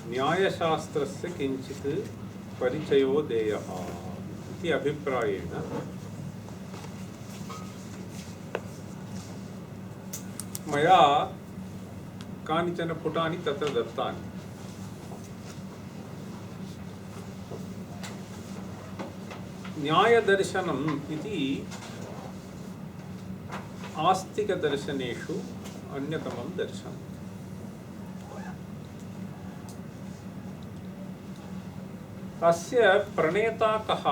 न्यायशास्त्रस्य किञ्चित् परिचयो देयः इति अभिप्रायेण मया कानिचन पुटानि तत्र दत्तानि। न्यायदर्शनम् इति आस्तिकदर्शनेषु अन्यतमं दर्शनम्। तस्य प्रणेता कः?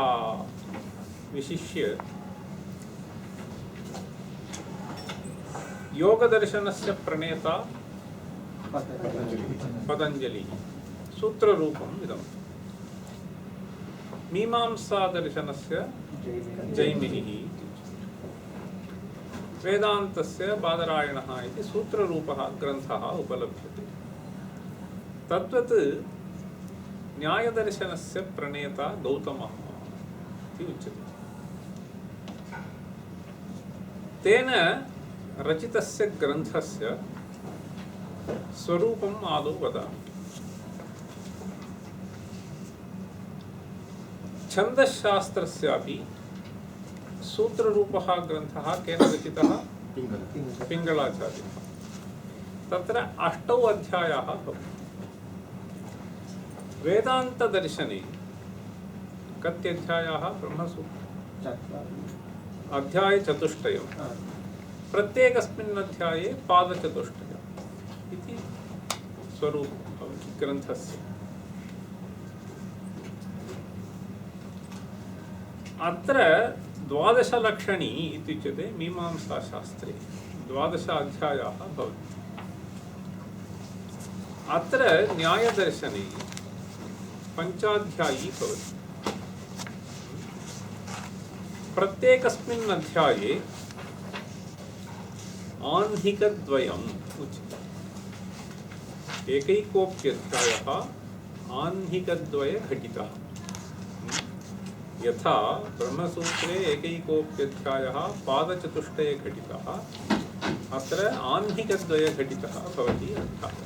विशिष्य योगदर्शनस्य प्रणेता पतञ्जलिः, सूत्ररूपम् इदम्। मीमांसादर्शनस्य जैमिनिः, वेदान्तस्य बादरायणः इति सूत्ररूपः ग्रन्थः उपलभ्यते। तद्वत् न्यायदर्शनस्य प्रणेता गौतमः इति उच्यते। तेन रचितस्य ग्रन्थस्य स्वरूपम् आदौ वदामि। छन्दशास्त्रस्यापि सूत्ररूपः ग्रन्थः केन रचितः? पिङ्गलाचार्येण। तत्र 8 अध्यायाः भवन्ति। वेदान्तदर्शने कति अध्यायाः? ब्रह्मसूत्र अध्यायचतुष्टयं, प्रत्येकस्मिन् अध्याये पादचतुष्टयम् इति स्वरूपं भवति ग्रन्थस्य। अत्र 12 लक्षणी इत्युच्यते। मीमांसाशास्त्रे 12 अध्यायाः भवन्ति। अत्र न्यायदर्शने 5 अध्यायी भवति। प्रत्येकस्मिन् अध्याये आह्निकद्वयम् उच्यते। एकैकोऽप्यध्यायः आह्निकद्वयघटितः। यथा ब्रह्मसूत्रे एकैकोऽप्यध्यायः पादचतुष्टये घटितः, अत्र आह्निकद्वयघटितः भवति अर्थः।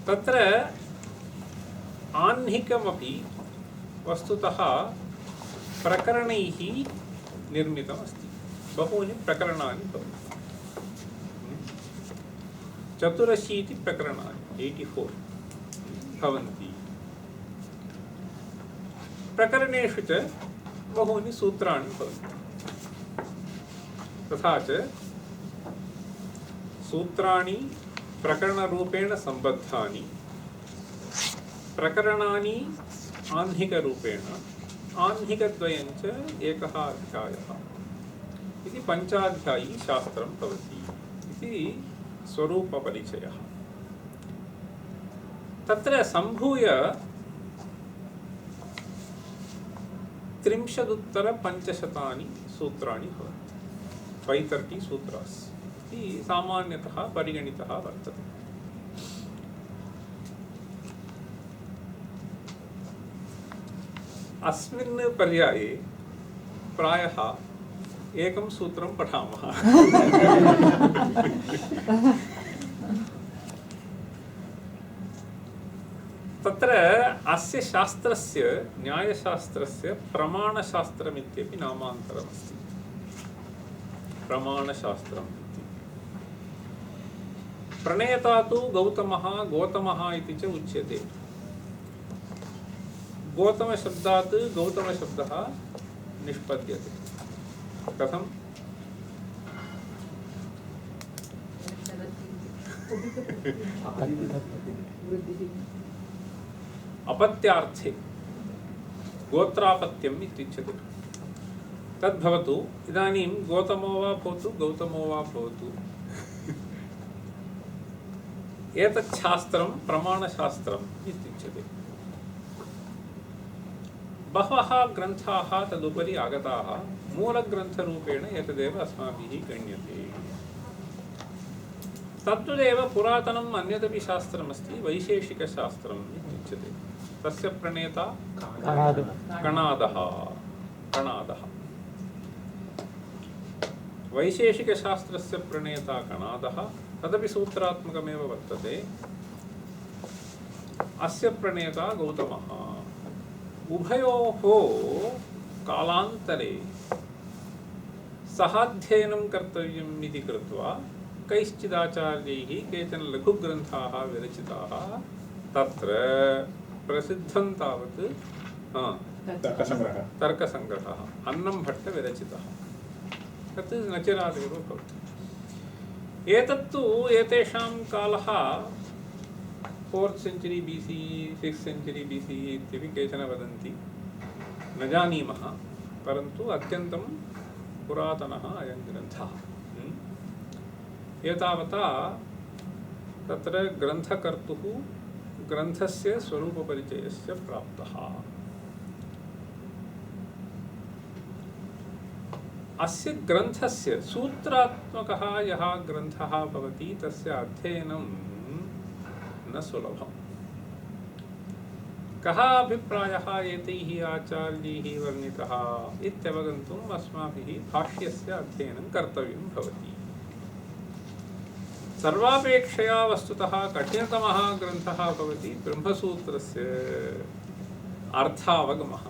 तत्र आह्निकमपि वस्तुतः प्रकरणैः निर्मितमस्ति। बहूनि प्रकरणानि भवन्ति। 84 प्रकरणानि 84 भवन्ति। प्रकरणेषु च बहूनि सूत्राणि भवन्ति। तथा च सूत्राणि प्रकरणरूपेण सम्बद्धानि, प्रकरणानि आह्निकरूपेण, आह्निकद्वयं च एकः अध्यायः इति 5 अध्यायी शास्त्रं भवति इति स्वरूपपरिचयः। तत्र सम्भूय 30 सूत्राणि भवन्ति। 530 सूत्रास् इति सामान्यतः परिगणितः वर्तते। अस्मिन् पर्याये प्रायः एकं सूत्रं पठामः। तत्र अस्य शास्त्रस्य, न्यायशास्त्रस्य प्रमाणशास्त्रमित्यपि नामान्तरमस्ति। प्रमाणशास्त्रम् इति। प्रणेता तु गौतमः, गोतमः इति च उच्यते। गौतमशब्दात् गौतमशब्दः निष्पद्यते। कथम्? अपत्यार्थे गोत्रापत्यम् इत्युच्यते। तद्भवतु। इदानीं गौतमो वा भवतु, गौतमो वा भवतु, एतत् शास्त्रं प्रमाणशास्त्रम् इत्युच्यते। बहवः ग्रन्थाः तदुपरि आगताः। मूलग्रन्थरूपेण एतदेव अस्माभिः गण्यते। तद्वदेव पुरातनम् अन्यदपि शास्त्रमस्ति, वैशेषिकशास्त्रम् इत्युच्यते। तस्य प्रणेता कणादः। वैशेषिकशास्त्रस्य प्रणेता कणादः। तदपि सूत्रात्मकमेव वर्तते। अस्य प्रणेता गौतमः। उभयोः कालान्तरे सहाध्ययनं कर्तव्यम् इति कृत्वा कैश्चिदाचार्यैः केचन लघुग्रन्थाः विरचिताः। तत्र प्रसिद्धं तावत् तर्कसङ्ग्रहः अन्नंभट्टविरचितः। तत् न चिरादेव भवति। एतत्तु एतेषां कालः 4th century BC 6th century BC इत्यपि केचन वदन्ति, न जानीमः, परन्तु अत्यन्तं पुरातनः अयं ग्रन्थः। एतावता तत्र ग्रन्थकर्तुः ग्रन्थस्य स्वरूपपरिचयस्य प्राप्तः। अस्य ग्रन्थस्य सूत्रात्मकः यः ग्रन्थः भवति तस्य अध्ययनं न सुलभम्। कः अभिप्रायः एतैः आचार्यैः वर्णितः इत्यवगन्तुम् अस्माभिः भाष्यस्य अध्ययनं कर्तव्यं भवति। सर्वापेक्षया वस्तुतः कठिनतमः ग्रन्थः भवति ब्रह्मसूत्रस्य अर्थावगमः।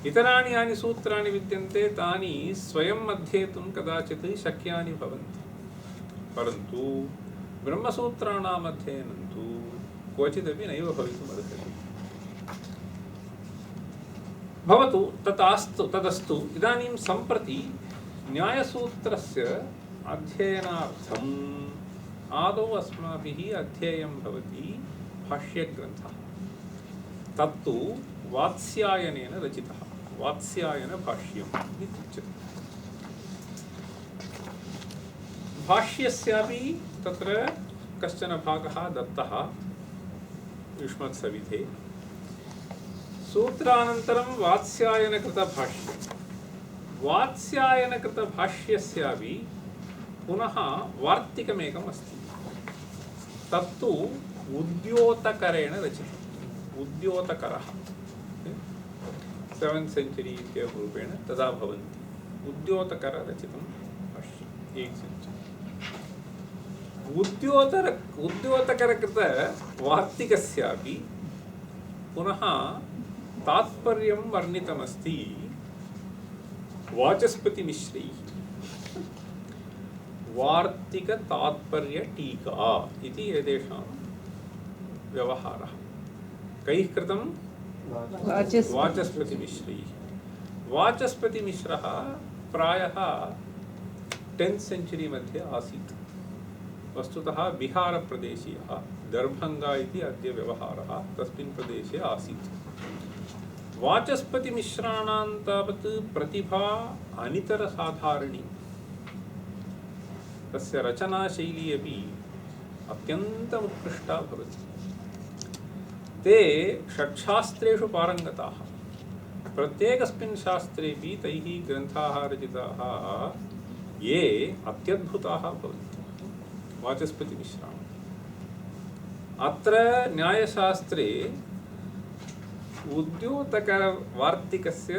इतराणि यानि सूत्राणि विद्यन्ते तानि स्वयम् अध्येतुं कदाचित् शक्यानि भवन्ति, परन्तु ब्रह्मसूत्राणाम् अध्ययनं तु क्वचिदपि नैव भवितुमर्हति। भवतु तदस्तु। इदानीं सम्प्रति न्यायसूत्रस्य अध्ययनार्थम् आदौ अस्माभिः अध्येयं भवति भाष्यग्रन्थः। तत्तु वात्स्यायनेन रचितः, वात्स्यायनभाष्यम् इत्युच्यते। भाष्यस्यापि तत्र कश्चन भागः दत्तः युष्मत्सविधे। सूत्रानन्तरं वात्स्यायनकृतभाष्यं। वात्स्यायनकृतभाष्यस्यापि पुनः वार्तिकमेकम् अस्ति। तत्तु उद्योतकरेण रचितम्। उद्योतकरः 7th century रूपेण तदा भवन्ति। उद्योतकररचितं भाष्यम् 8th century। उद्योतकरकृतवार्तिकस्यापि पुनः तात्पर्यं वर्णितमस्ति वाचस्पतिमिश्रैः। वार्तिकतात्पर्यटीका इति एतेषां व्यवहारः। कैः कृतं? वाचस्पतिमिश्रैः। वाचस्पतिमिश्रः प्रायः 10th century मध्ये आसीत्। वस्तुतः बिहारप्रदेशीयः, दर्भङ्गा इति अद्य व्यवहारः तस्मिन् प्रदेशे आसीत्। वाचस्पतिमिश्राणां तावत् प्रतिभा अनितरसाधारणी। तस्य रचनाशैली अपि अत्यन्तमुत्कृष्टा भवति। ते षट्शास्त्रेषु पारङ्गताः। प्रत्येकस्मिन् शास्त्रेपि तैः ग्रन्थाः रचिताः ये अत्यद्भुताः भवन्ति। वाचस्पतिमिश्राः अत्र न्यायशास्त्रे उद्योतकवार्तिकस्य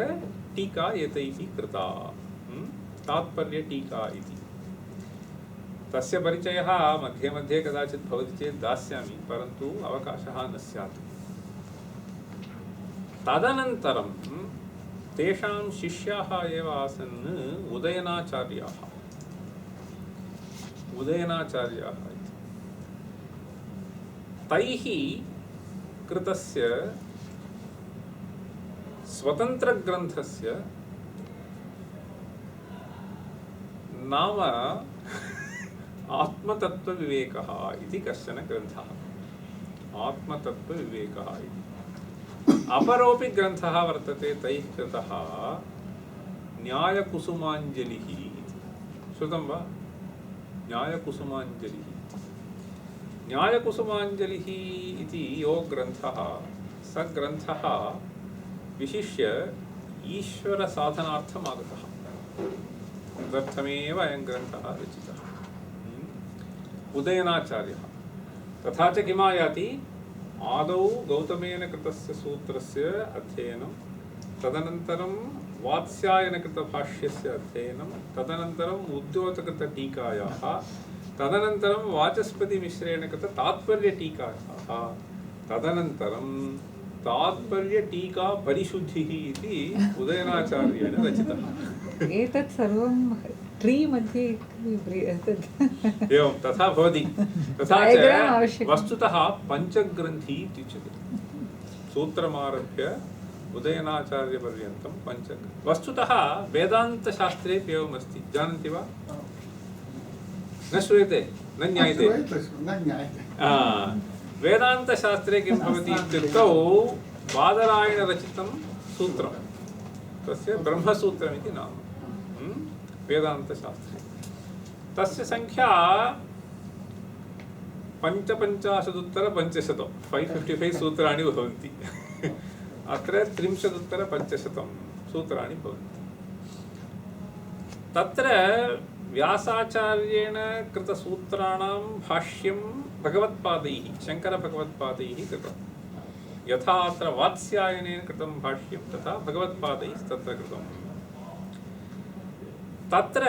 टीका एतैः कृता, तात्पर्यटीका इति। तस्य परिचयः मध्ये मध्ये कदाचित् भवति चेत् दास्यामि, परन्तु अवकाशः न स्यात्। तदनन्तरं तेषां शिष्याः एव आसन् उदयनाचार्याः। उदयनाचार्याः इति तैः कृतस्य स्वतन्त्रग्रन्थस्य नाम आत्मतत्त्वविवेकः इति कश्चन ग्रन्थः। आत्मतत्त्वविवेकः इति। अपरोपि ग्रन्थः वर्तते तैः कृतः, न्यायकुसुमाञ्जलिः इति। श्रुतं वा? न्यायकुसुमाञ्जलिः। न्यायकुसुमाञ्जलिः इति यो ग्रन्थः, स ग्रन्थः विशिष्य ईश्वरसाधनार्थम् आगतः। तदर्थमेव अयं ग्रन्थः रचितः। उदयनाचार्यः। तथा च किमायाति? आदौ गौतमेन कृतस्य सूत्रस्य अध्ययनं, तदनन्तरं वात्स्यायनकृतभाष्यस्य अध्ययनं, तदनन्तरम् उद्योतकृतटीकायाः, तदनन्तरं वाचस्पतिमिश्रेण कृततात्पर्यटीकायाः, तदनन्तरं तात्पर्यटीका परिशुद्धिः इति उदयनाचार्येण रचितः। एतत् सर्वं ट्री मध्ये एवं तथा भवति। तथा च वस्तुतः पञ्चग्रन्थी इत्युच्यते। सूत्रमारभ्य उदयनाचार्यपर्यन्तं पञ्चग्रन्थि। वस्तुतः वेदान्तशास्त्रेपि एवमस्ति, जानन्ति वा? न श्रूयते, न ज्ञायते। वेदान्तशास्त्रे किं भवति इत्युक्तौ बादरायणरचितं सूत्रं, तस्य ब्रह्मसूत्रमिति नाम। वेदान्तशास्त्रे तस्य संख्या 55,500 555 सूत्राणि भवन्ति। अत्र 30,500 सूत्राणि भवन्ति। तत्र व्यासाचार्येण कृतसूत्राणां भाष्यं भगवत्पादैः शङ्करभगवत्पादैः कृतं। यथा अत्र वात्स्यायनेन कृतं भाष्यं तथा भगवत्पादैः तत्र कृतं। तत्र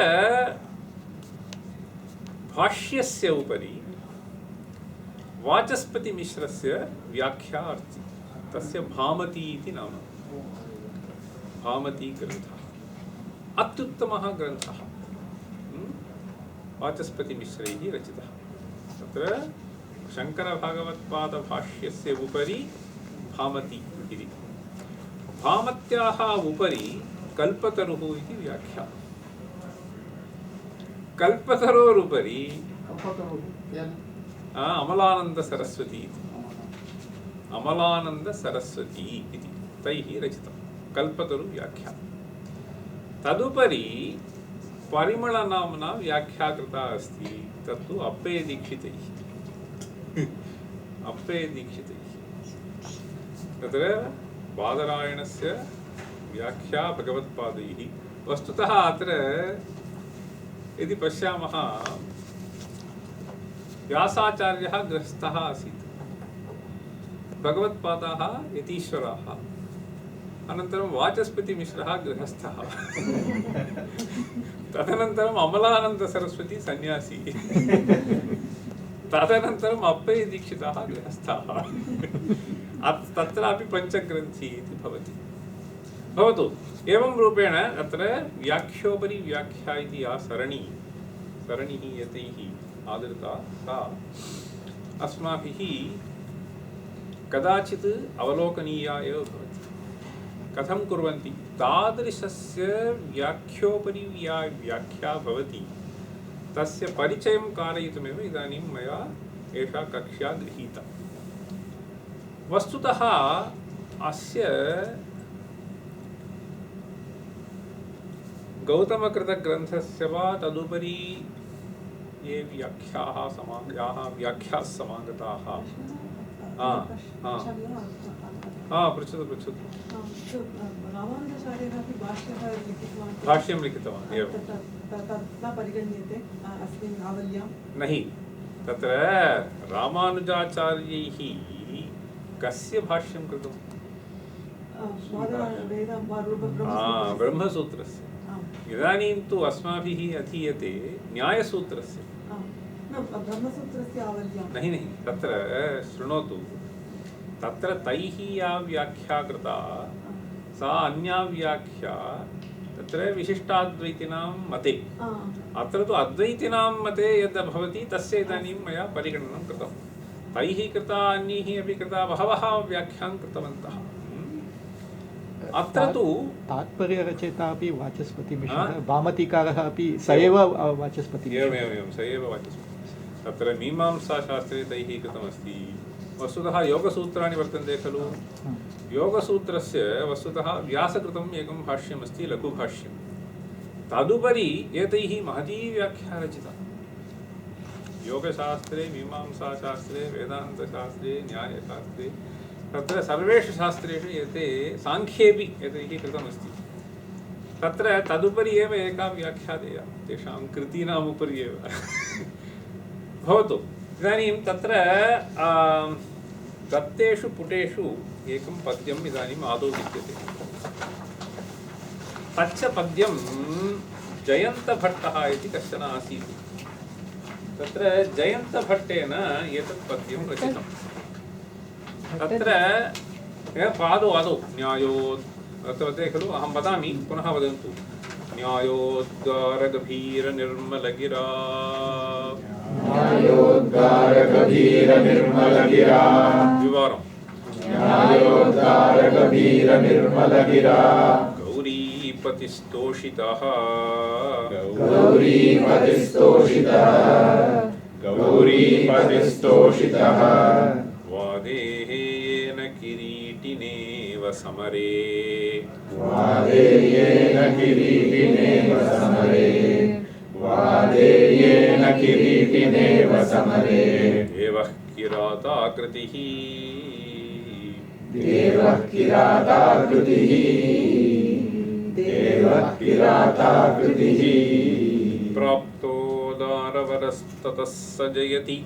भाष्यस्य उपरि वाचस्पतिमिश्रस्य व्याख्या अस्ति। तस्य भामती इति नाम। भामती ग्रन्थः अत्युत्तमः ग्रन्थः, वाचस्पतिमिश्रैः रचितः। तत्र शङ्करभगवत्पादभाष्यस्य उपरि भामती इति। भामत्याः उपरि कल्पतरुः इति व्याख्या। कल्पतरोरुपरि अमलानन्दसरस्वती इति। अमलानन्दसरस्वती इति तैः रचितं कल्पतरुव्याख्या। तदुपरि परिमलनाम्ना व्याख्या कृता अस्ति, तत्तु अप्पयदीक्षितैः। अप्पयदीक्षितैः। तत्र बादरायणस्य व्याख्या भगवत्पादैः। वस्तुतः अत्र यदि पश्यामः, व्यासाचार्यः गृहस्थः आसीत्, भगवत्पादाः यतीश्वराः, अनन्तरं वाचस्पतिमिश्रः गृहस्थः, तदनन्तरम् अमलानन्दसरस्वती सन्यासी, तदनन्तरम् अप्पयदीक्षितः गृहस्थः। तत्रापि पञ्चग्रन्थी इति भवति। भवतु। एवं रूपेण अत्र व्याख्योपरि व्याख्या इति या सरणिः यतैः आदृता, सा अस्माभिः कदाचित् अवलोकनीया एव भवति। कथं कुर्वन्ति? तादृशस्य व्याख्योपरि व्याख्या भवति, तस्य परिचयं कारयितुमेव इदानीं मया एषा कक्षा गृहीता। वस्तुतः अस्य गौतमकृतग्रन्थस्य वा तदुपरि ये व्याख्याः समागताः, पृच्छतु पृच्छतु। भाष्यं लिखितवान् एवं नहि। तत्र रामानुजाचार्यैः कस्य भाष्यं कृतं? ब्रह्मसूत्रस्य। इदानीं तु अस्माभिः अधीयते न्यायसूत्रस्य। नहि नहि, तत्र शृणोतु। तत्र तैः या व्याख्या कृता सा अन्या व्याख्या तत्र विशिष्टाद्वैतिनां मते। अत्र तु अद्वैतिनां मते यद् भवति तस्य इदानीं मया परिगणनं कृतं। तैः कृता अन्यैः अपि कृता बहवः व्याख्यां कृतवन्तः। अत्र तु तात्पर्यरचयिता अपि वाचस्पतिमिश्रः, भामतीकारः अपि स एव वाचस्पतिमिश्रः। एवमेवं स एव वाचस्पतिः। तत्र मीमांसाशास्त्रे तैः कृतमस्ति। वस्तुतः योगसूत्राणि वर्तन्ते खलु। योगसूत्रस्य वस्तुतः व्यासकृतम् एकं भाष्यमस्ति, लघुभाष्यं। तदुपरि एतैः महती व्याख्या रचिता। योगशास्त्रे, मीमांसाशास्त्रे, वेदान्तशास्त्रे, न्यायशास्त्रे, तत्र सर्वेषु शास्त्रेषु एते साङ्ख्येपि एतैः कृतमस्ति। तत्र तदुपरि एव एका व्याख्या देया, तेषां कृतीनाम् उपरि एव। भवतु। इदानीं तत्र दत्तेषु पुटेषु एकं पद्यम् इदानीम् आदौ विद्यते। तच्च पद्यं जयन्तभट्टः इति कश्चन आसीत्। तत्र जयन्तभट्टेन एतत् पद्यं रचितम्। तत्र पादौ आदौ न्यायो दत्तवते खलु अहं वदामि पुनः वदन्तु न्यायोद्गारगभीरनिर्मलगिरा द्विवारं न्यायोद्गारगभीरनिर्मलगिरा गौरीपतिस्तोषितः गौरीपतिस्तोषितः वादेयेन किरीटिनेव समरे वादेयेन किरीटिनेव समरे देवः किराताकृतिः प्राप्तो दारवरस्ततः स जयति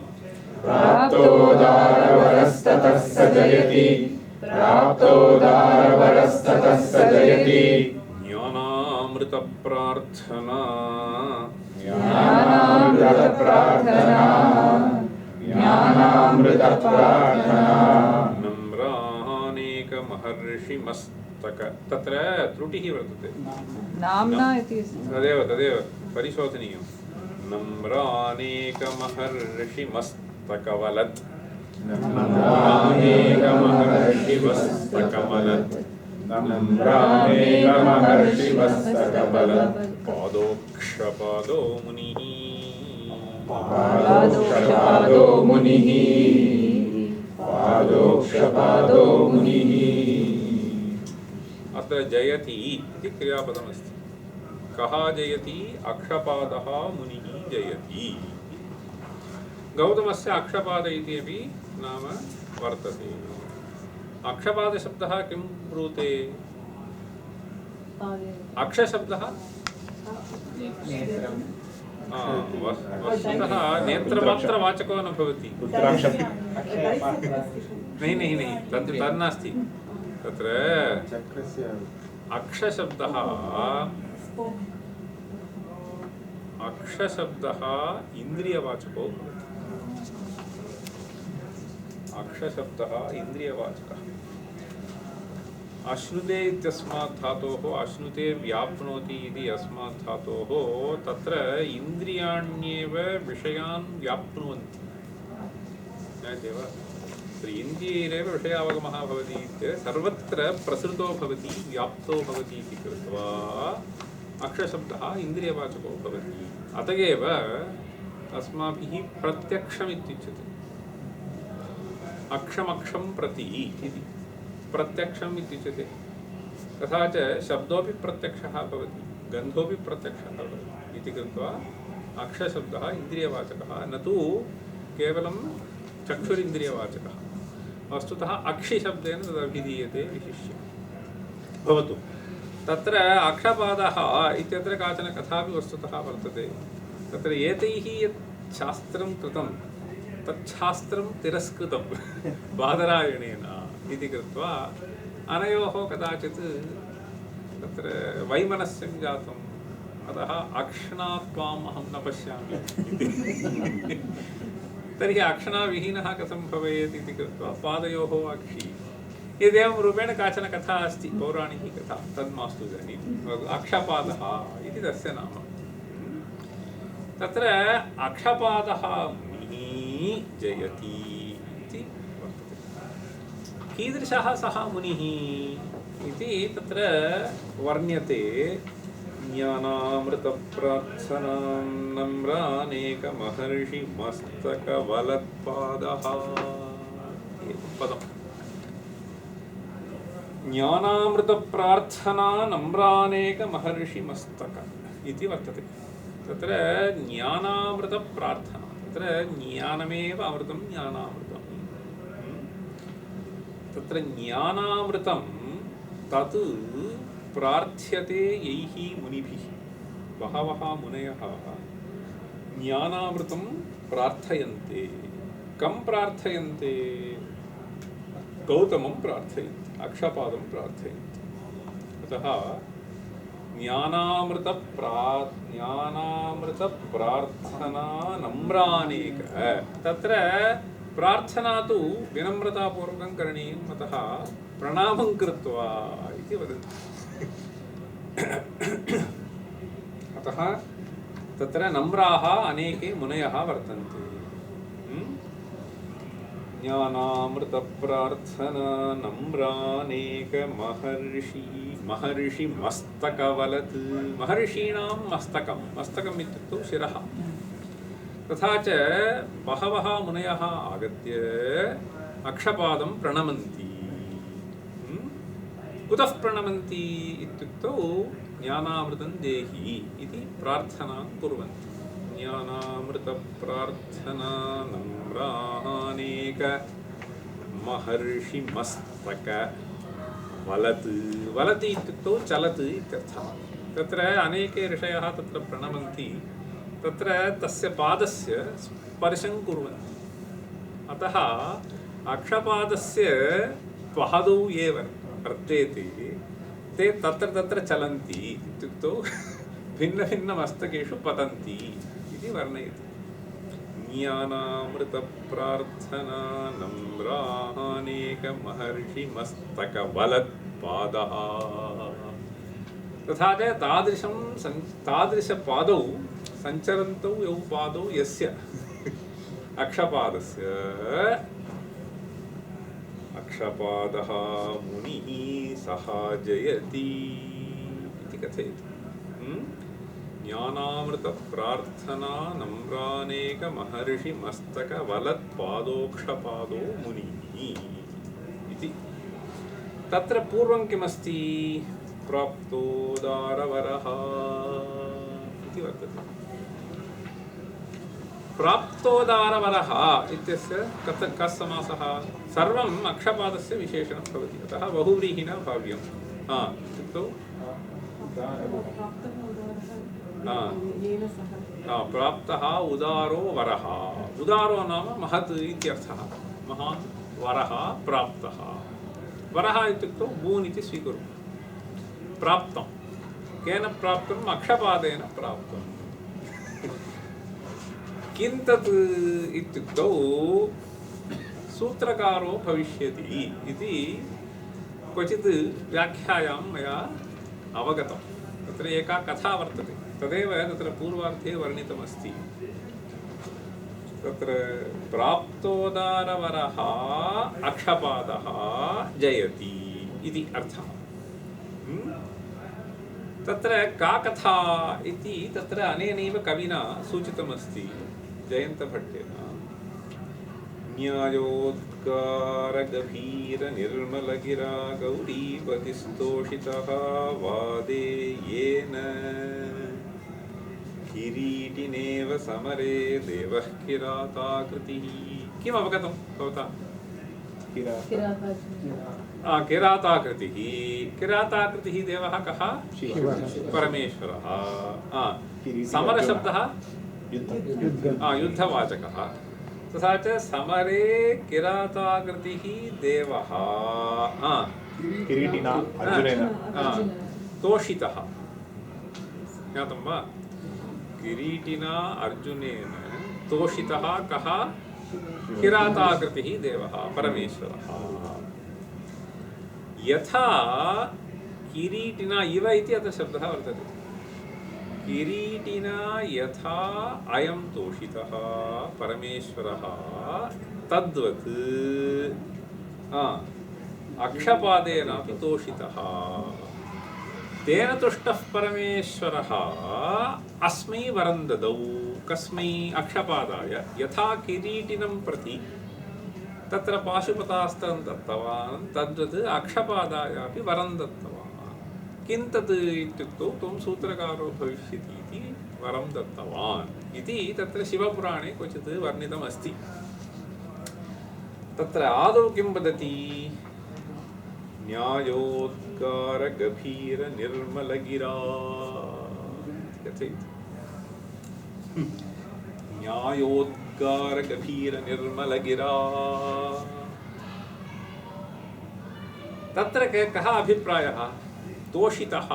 ज्ञानामृतप्रार्थना नम्रानेकमहर्षिमस्तक तत्र त्रुटिः वर्तते नाम्ना इति तदेव परिशोधनीयं नम्रानेकमहर्षिमस्तकवलत् पादोक्षपादो मुनिः अत्र जयति इति क्रियापदमस्ति कः जयति अक्षपादः मुनिः जयति गौतमस्य अक्षपाद इति अपि नाम वर्तते अक्षपादशब्दः किं ब्रूते अक्षशब्दः वस्तुतः नेत्रमात्रवाचको न भवति नहीं तन्नास्ति तत्र अक्षशब्दः इन्द्रियवाचको इन्द्रियवाचकः अश्नुते इत्यस्मात् धातोः अश्नुते व्याप्नोति इति अस्मात् धातोः तत्र इन्द्रियाण्येव विषयान् व्याप्नुवन्ति ज्ञायते वा इन्द्रियैरेव विषयावगमः भवति इत्येतत् सर्वत्र प्रसृतो भवति व्याप्तो भवति इति कृत्वा अक्षशब्दः इन्द्रियवाचको भवति अत एव अस्माभिः प्रत्यक्षमित्युच्यते अक्षमक्षं प्रति इति प्रत्यक्षम् इत्युच्यते तथा च शब्दोऽपि प्रत्यक्षः भवति गन्धोऽपि प्रत्यक्षः भवति इति कृत्वा अक्षशब्दः इन्द्रियवाचकः न तु केवलं चक्षुरिन्द्रियवाचकः वस्तुतः अक्षिशब्देन तदभिधीयते विशिष्य भवतु तत्र अक्षपादः इत्यत्र काचन कथापि वस्तुतः वर्तते तत्र एतैः यत् शास्त्रं कृतं तच्छास्त्रं तिरस्कृतं बादरायणेन इति कृत्वा अनयोः कदाचित् तत्र वैमनस्यं जातम् अतः अक्षणात् त्वाम् अहं न पश्यामि इति तर्हि अक्षणाविहीनः कथं भवेत् इति कृत्वा पादयोः अक्षि एवं रूपेण काचन कथा अस्ति पौराणिकी कथा तन्मास्तु इदानीम् अक्षपादः इति तस्य नाम तत्र अक्षपादः मुनिः जयति इति वर्तते कीदृशः सः मुनिः इति तत्र वर्ण्यते ज्ञानामृतप्रार्थनां नम्रानेकमहर्षिमस्तकवलत्पादः पदम् ज्ञानामृतप्रार्थना नम्रानेकमहर्षिमस्तक इति वर्तते तत्र ज्ञानामृतप्रार्थना तत्र ज्ञानमेव अमृतं ज्ञानामृतं तत्र ज्ञानामृतं तत् प्रार्थ्यते यैः मुनिभिः बहवः मुनयः ज्ञानामृतं प्रार्थयन्ते कं प्रार्थयन्ते गौतमं प्रार्थयन्ते अक्षपादं प्रार्थयन्ति अतः ज्ञानामृतप्रार्थना नम्रानेक तत्र प्रार्थना तु विनम्रतापूर्वकं करणीयम्, अतः प्रणामं कृत्वा इति वदन्ति। अतः तत्र नम्राः अनेके मुनयः वर्तन्ते। ज्ञानामृतप्रार्थना नम्रानेक महर्षिमस्तकवलत्। महर्षीणां मस्तकं, मस्तकम् इत्युक्तौ शिरः। तथा च बहवः मुनयः आगत्य अक्षपादं प्रणमन्ति। कुतः प्रणमन्ति इत्युक्तौ ज्ञानामृतं देहि इति प्रार्थनां कुर्वन्ति। ज्ञानामृतप्रार्थना नम्रानेक महर्षिमस्तकवलत्। वलति इत्युक्तौ चलत् इत्यर्थः। तत्र अनेके ऋषयः तत्र प्रणमन्ति, तत्र तस्य पादस्य स्पर्शं कुर्वन्ति। अतः अक्षपादस्य पादौ ये वर्तेते ते तत्र तत्र चलन्ति इत्युक्तौ भिन्नभिन्नमस्तकेषु पतन्ति इति वर्णयति। ज्ञानामृतप्रार्थना नम्रानेक महर्षिमस्तकवलत् पादः। तथा च तादृशपादौ संचरन्तौ यौ पादौ यस्य अक्षपादस्य अक्षपादः मुनिः सः जयति इति कथयति। ज्ञानामृतप्रार्थना नम्रानेक महर्षिमस्तकवलत् पादोक्षपादो मुनिः इति। तत्र पूर्वं किमस्ति? प्राप्तोदारवरः इति वर्तते। प्राप्तोदारवरः इत्यस्य कः समासः? सर्वम् अक्षपादस्य विशेषणं भवति, अतः बहुव्रीहिणा भाव्यम्। इत्युक्तौ प्राप्तः उदारो वरः। उदारो नाम महत् इत्यर्थः। महान् वरः प्राप्तः। वरः इत्युक्तौ भून् इति स्वीकुर्मः। प्राप्तं केन प्राप्तम्? अक्षपादेन प्राप्तम्। किं तत् इत्युक्तौ सूत्रकारो भविष्यति इति क्वचित् व्याख्यायां मया अवगतं। तत्र एका कथा वर्तते, तदेव तत्र पूर्वार्धे वर्णितमस्ति। तत्र प्राप्तोदारवरः अक्षपादः जयति इति अर्थः। तत्र का कथा इति तत्र अनेनैव कविना सूचितमस्ति, जयन्तभट्टेन। न्यायोद्गारगभीरनिर्मलगिरा गौरीपतिस्तोषितः वादे येन किरीटिनेव समरे देवः किराताकृतिः। किम् अवगतं भवता? किराताकृतिः। किराताकृतिः देवः कः? परमेश्वरः। समरशब्दः युद्धवाचकः। तथा च समरे किराताकृतिः देवः किरीटिना अर्जुनेन तोषितः। ज्ञातं वा? किरीटिना अर्जुनेन तोषितः कः? किराताकृतिः देवः परमेश्वरः। यथा किरीटिना इव इति अत्र शब्दः वर्तते। किरीटिना यथा अयं तोषितः परमेश्वरः, तद्वत् अक्षपादेनापि तोषितः। तेन तुष्टः परमेश्वरः अस्मै वरं ददौ। कस्मै? अक्षपादाय। यथा किरीटिनं प्रति तत्र पाशुपतास्त्रं दत्तवान्, तद्वत् अक्षपादायापि वरं दत्तवान्। किं तत् इत्युक्तौ त्वं सूत्रकारो भविष्यति इति वरं दत्तवान् इति तत्र शिवपुराणे क्वचित् वर्णितमस्ति। तत्र आदौ किं वदति? न्यायोद्गारगभीरनिर्मलगिरा कथयति। न्यायोद्गारगभीरनिर्मलगिरा। तत्र कः अभिप्रायः? तोषितः।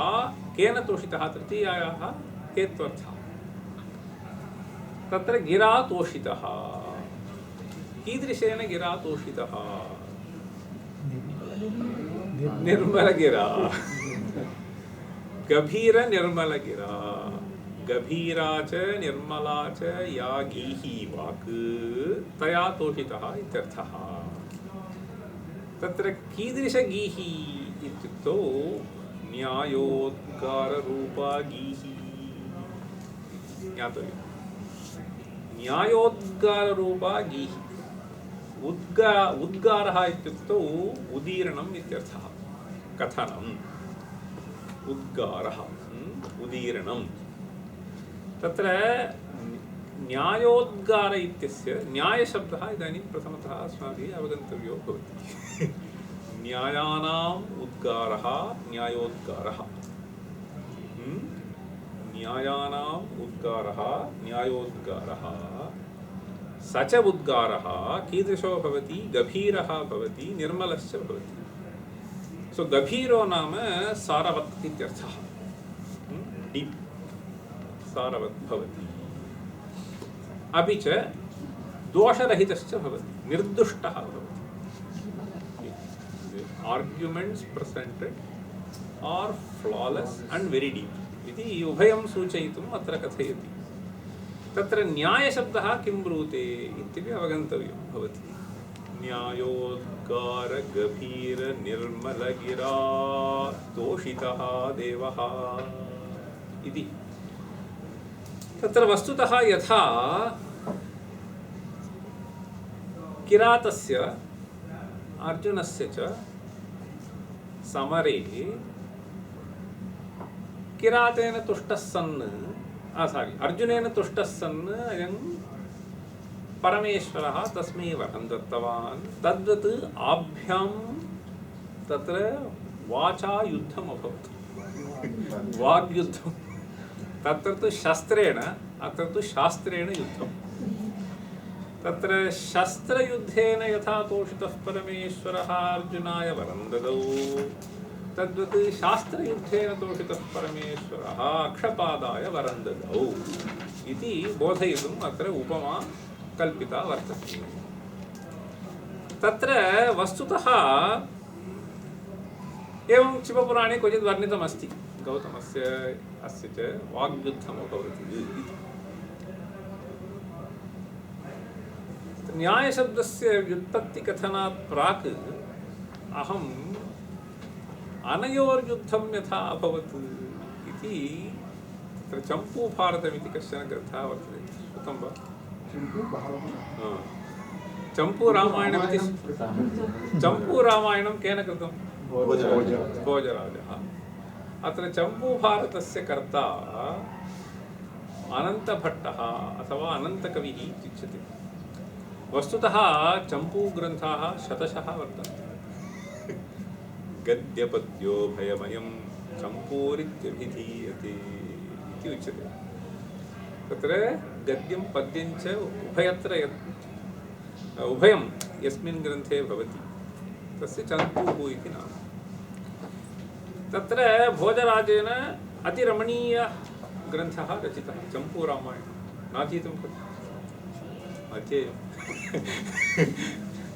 केन तोषितः? तृतीयायाः हेत्वर्थः। तत्र गिरा तोषितः। कीदृशेन गिरा तोषितः? निर्मलगिरा, गभीर निर्मलगिरा, गभीरा च निर्मला च या गीः वाक् तया तोषितः इत्यर्थः। तत्र कीदृशगीः इत्युक्तौ न्यायोद्गाररूपा गीः ज्ञातव्यम्। न्यायोद्गाररूपा गीः। उद्गारः इत्युक्तौ उदीर्णम् इत्यर्थः। कथनम् उद्गारः उदीर्णम्। तत्र न्यायोद्गार इत्यस्य न्यायशब्दः इदानीं प्रथमतः अस्माभिः अवगन्तव्यो भवति। न्यायानाम् उद्गारः न्यायोद्गारः। न्यायानाम् उद्गारः न्यायोद्गारः। स च उद्गारः कीदृशो भवति? गभीरः भवति, निर्मलश्च भवति। सो गभीरो नाम सारवत् इत्यर्थः। डीप् सारवत् भवति। अपि च दोषरहितश्च भवति, निर्दुष्टः भवति। Arguments presented are flawless and very deep इति उभयं सूचयितुम् अत्र कथयति। तत्र न्यायशब्दः किं ब्रूते इत्यपि अवगन्तव्यं भवति। न्यायोद्गार गभीर निर्मलगिरा तोषितः देवः इति। तत्र वस्तुतः यथा किरातस्य अर्जुनस्य च समरे किरातेन तुष्टः सन् अर्जुनेन तुष्टः सन् अयं परमेश्वरः तस्मै वरं दत्तवान्। तद्वत् आभ्यां तत्र वाचा युद्धम् अभवत्। वाग्युद्धं। तत्र तु शस्त्रेण, अत्र तु शास्त्रेण युद्धम्। तत्र शस्त्रयुद्धेन यथा तोषितः परमेश्वरः अर्जुनाय वरं ददौ, तद्वत् शास्त्रयुद्धेन तोषितः परमेश्वरः अक्षपादाय वरं ददौ इति बोधयितुम् अत्र उपमा कल्पिता वर्तते। तत्र वस्तुतः एवं शिवपुराणे क्वचित् वर्णितमस्ति। गौतमस्य अस्य च वाग्युद्धम् अभवत् इति। न्यायशब्दस्य व्युत्पत्तिकथनात् प्राक् अहम् अनयोर्युद्धं यथा अभवत् इति तत्र चम्पूभारतमिति कश्चन ग्रन्थः वर्तते। श्रुतं वा? चम्पूरामायणमिति। चम्पूरामायणं केन कृतं? भोजराजः। अत्र चम्पूभारतस्य कर्ता अनन्तभट्टः अथवा अनन्तकविः इत्युच्यते। वस्तुतः चम्पूग्रन्थाः शतशः वर्तन्ते। गद्यपद्योभयमयं चम्पूरित्यभिधीयते इति उच्यते। तत्र गद्यं पद्यं च उभयत्र उभयं यस्मिन् ग्रन्थे भवति तस्य चम्पूः इति नाम। तत्र भोजराजेन अतिरमणीयग्रन्थः रचितः चम्पूरामायणं। नाधीतं खलु? अध्येयम्।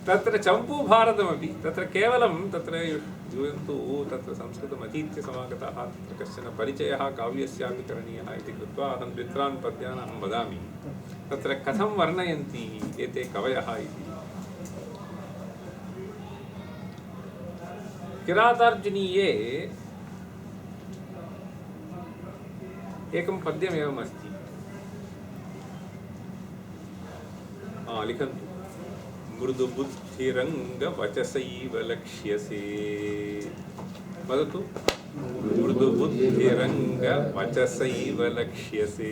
तत्र चम्पूभारतमपि तत्र केवलं तत्र तु तत्र संस्कृतम् अधीत्य समागताः तत्र कश्चन परिचयः काव्यस्यापि करणीयः इति कृत्वा अहं द्वित्रान् पद्यान् अहं वदामि। तत्र कथं वर्णयन्ति एते कवयः इति। किरातार्जुनीये एकं पद्यमेवमस्ति। लिखन्तु। मृदुबुद्धिरङ्गवचसैव लक्ष्यसे। वदतु। मृदुबुद्धिरङ्गवचसैव लक्ष्यसे।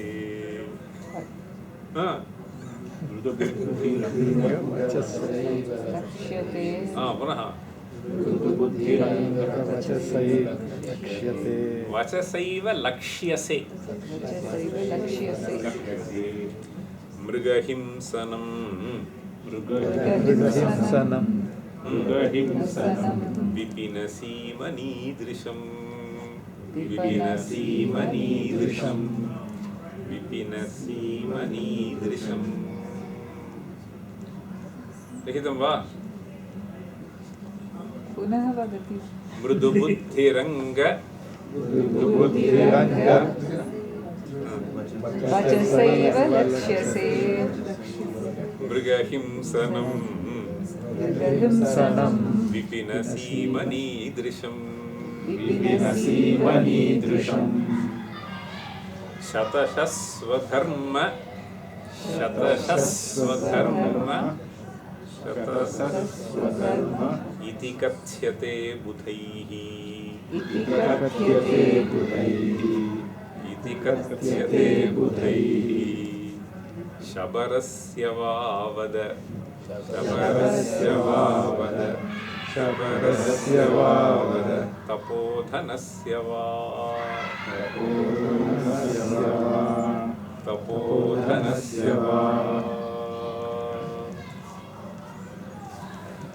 पुनः वचसैव लक्ष्यसे। मृगहिंसनं विपिनसीमनीदृशं लिखितं वा? पुनः वदति। मृदुबुद्धिरङ्ग वचसैव लक्ष्यसे मृगहिंसनम् मृगहिंसनं विपिनसीमनीदृशम् विपिनसीमनीदृशम् शतशस्वधर्म इति कथ्यते बुधैः इति कथ्यते बुधैः शबरस्य वावद तपोधनस्य वा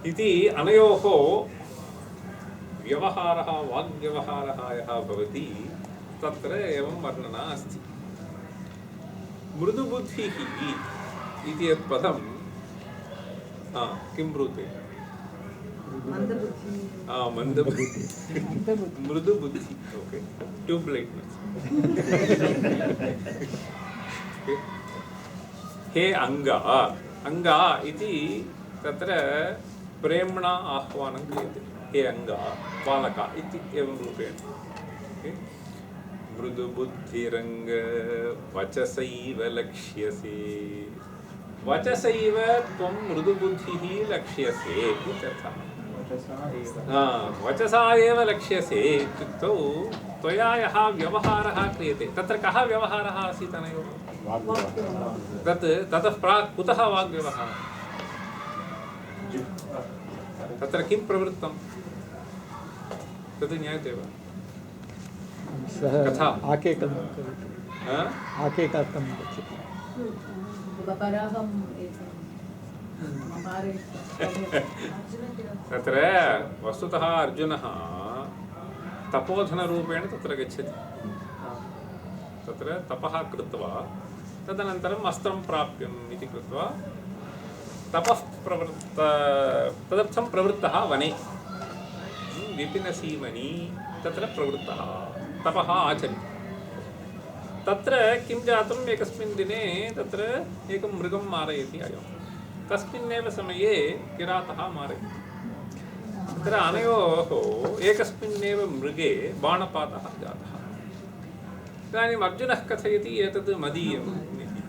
इति अनयोः व्यवहारः वाग्व्यवहारः यः भवति तत्र एवं वर्णना अस्ति। मृदुबुद्धिः इति यत् पदं किं ब्रूते? मंदबुद्धि मृदुबुद्धि ओके ट्यूबलाइटनेस हे अंगा इति तत्र प्रेम्णा आह्वानं क्रियते। हे अंगा बालका इति एवं रूपेण मृदुबुद्धिरंग वचसैव लक्ष्यसे वचसैव त्वं मृदुबुद्धिः लक्ष्यसे इत्यर्थः। वचसा एव लक्ष्यसे इत्युक्तौ त्वया यः व्यवहारः क्रियते तत्र कः व्यवहारः आसीत् अनयोः? ततः प्राक् कुतः वाग्व्यवहारः? तत्र किं प्रवृत्तं तत् ज्ञायते वा? कथा आकेकार्थं तत्र वस्तुतः अर्जुनः तपोधनरूपेण तत्र गच्छति। तत्र तपः कृत्वा तदनन्तरम् अस्त्रं प्राप्यम् इति कृत्वा तपः तदर्थं प्रवृत्तः वने विपिनसीमनि तत्र प्रवृत्तः तपः आचरि। तत्र किं जातम् एकस्मिन् दिने तत्र एकं मृगं मारयति अयं। तस्मिन्नेव समये किरातः मारयति। तत्र अनयोः एकस्मिन्नेव मृगे बाणपातः जातः। इदानीम् अर्जुनः कथयति एतद् मदीयम् इति,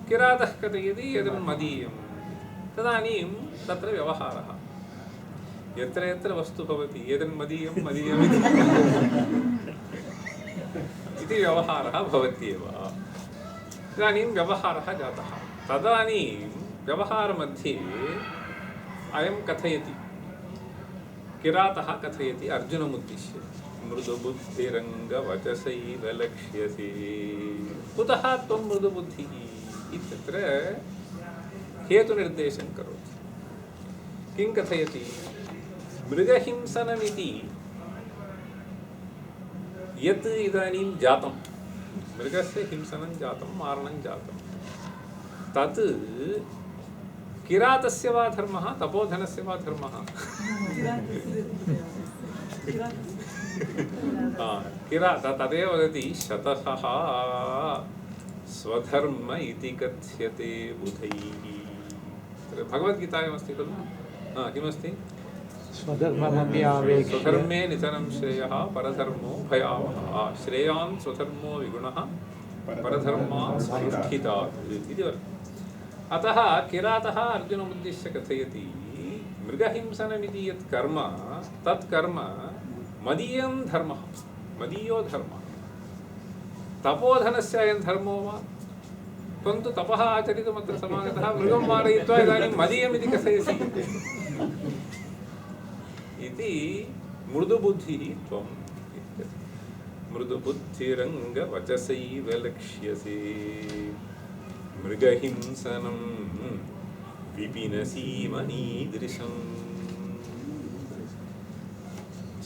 किरातः कथयति एतद् मदीयम्। तदानीं तत्र व्यवहारः यत्र यत्र वस्तु भवति एतद् मदीयं मदीयम् इति व्यवहारः भवत्येव। इदानीं व्यवहारः जातः। तदानीं व्यवहारमध्ये अयं कथयति किरातः कथयति अर्जुनमुद्दिश्य मृदुबुद्धिरङ्गवचसैव लक्ष्यसे कुतः त्वं मृदुबुद्धिः इत्यत्र हेतुनिर्देशं करोति। किं कथयति? मृगहिंसनमिति यत् इदानीं जातं मृगस्य हिंसनं जातं मारणं जातं तत् किरातस्य वा धर्मः तपोधनस्य वा धर्मः? किरात तदेव वदति शतशः स्वधर्म इति कथ्यते बुधैः। भगवद्गीतायामस्ति खलु किमस्ति? स्वधर्मे निधनं श्रेयः परधर्मो भयावहः श्रेयान् स्वधर्मो विगुणः परधर्मान् संस्थितात् इति वर्तते। अतः किरातः अर्जुनमुद्दिश्य कथयति मृगहिंसनमिति यत् कर्म तत् कर्म मदीयं धर्मः मदीयो धर्मः तपोधनस्य अयं धर्मो वा? त्वं तु तपः आचरितुमत्र समागतः मृगं मारयित्वा इदानीं मदीयमिति कथयसि इति मृदुबुद्धिः त्वम् मृदुबुद्धिरङ्गवचसैव लक्ष्यसे मृगहिंसनं विपिनसीमनीदृशम्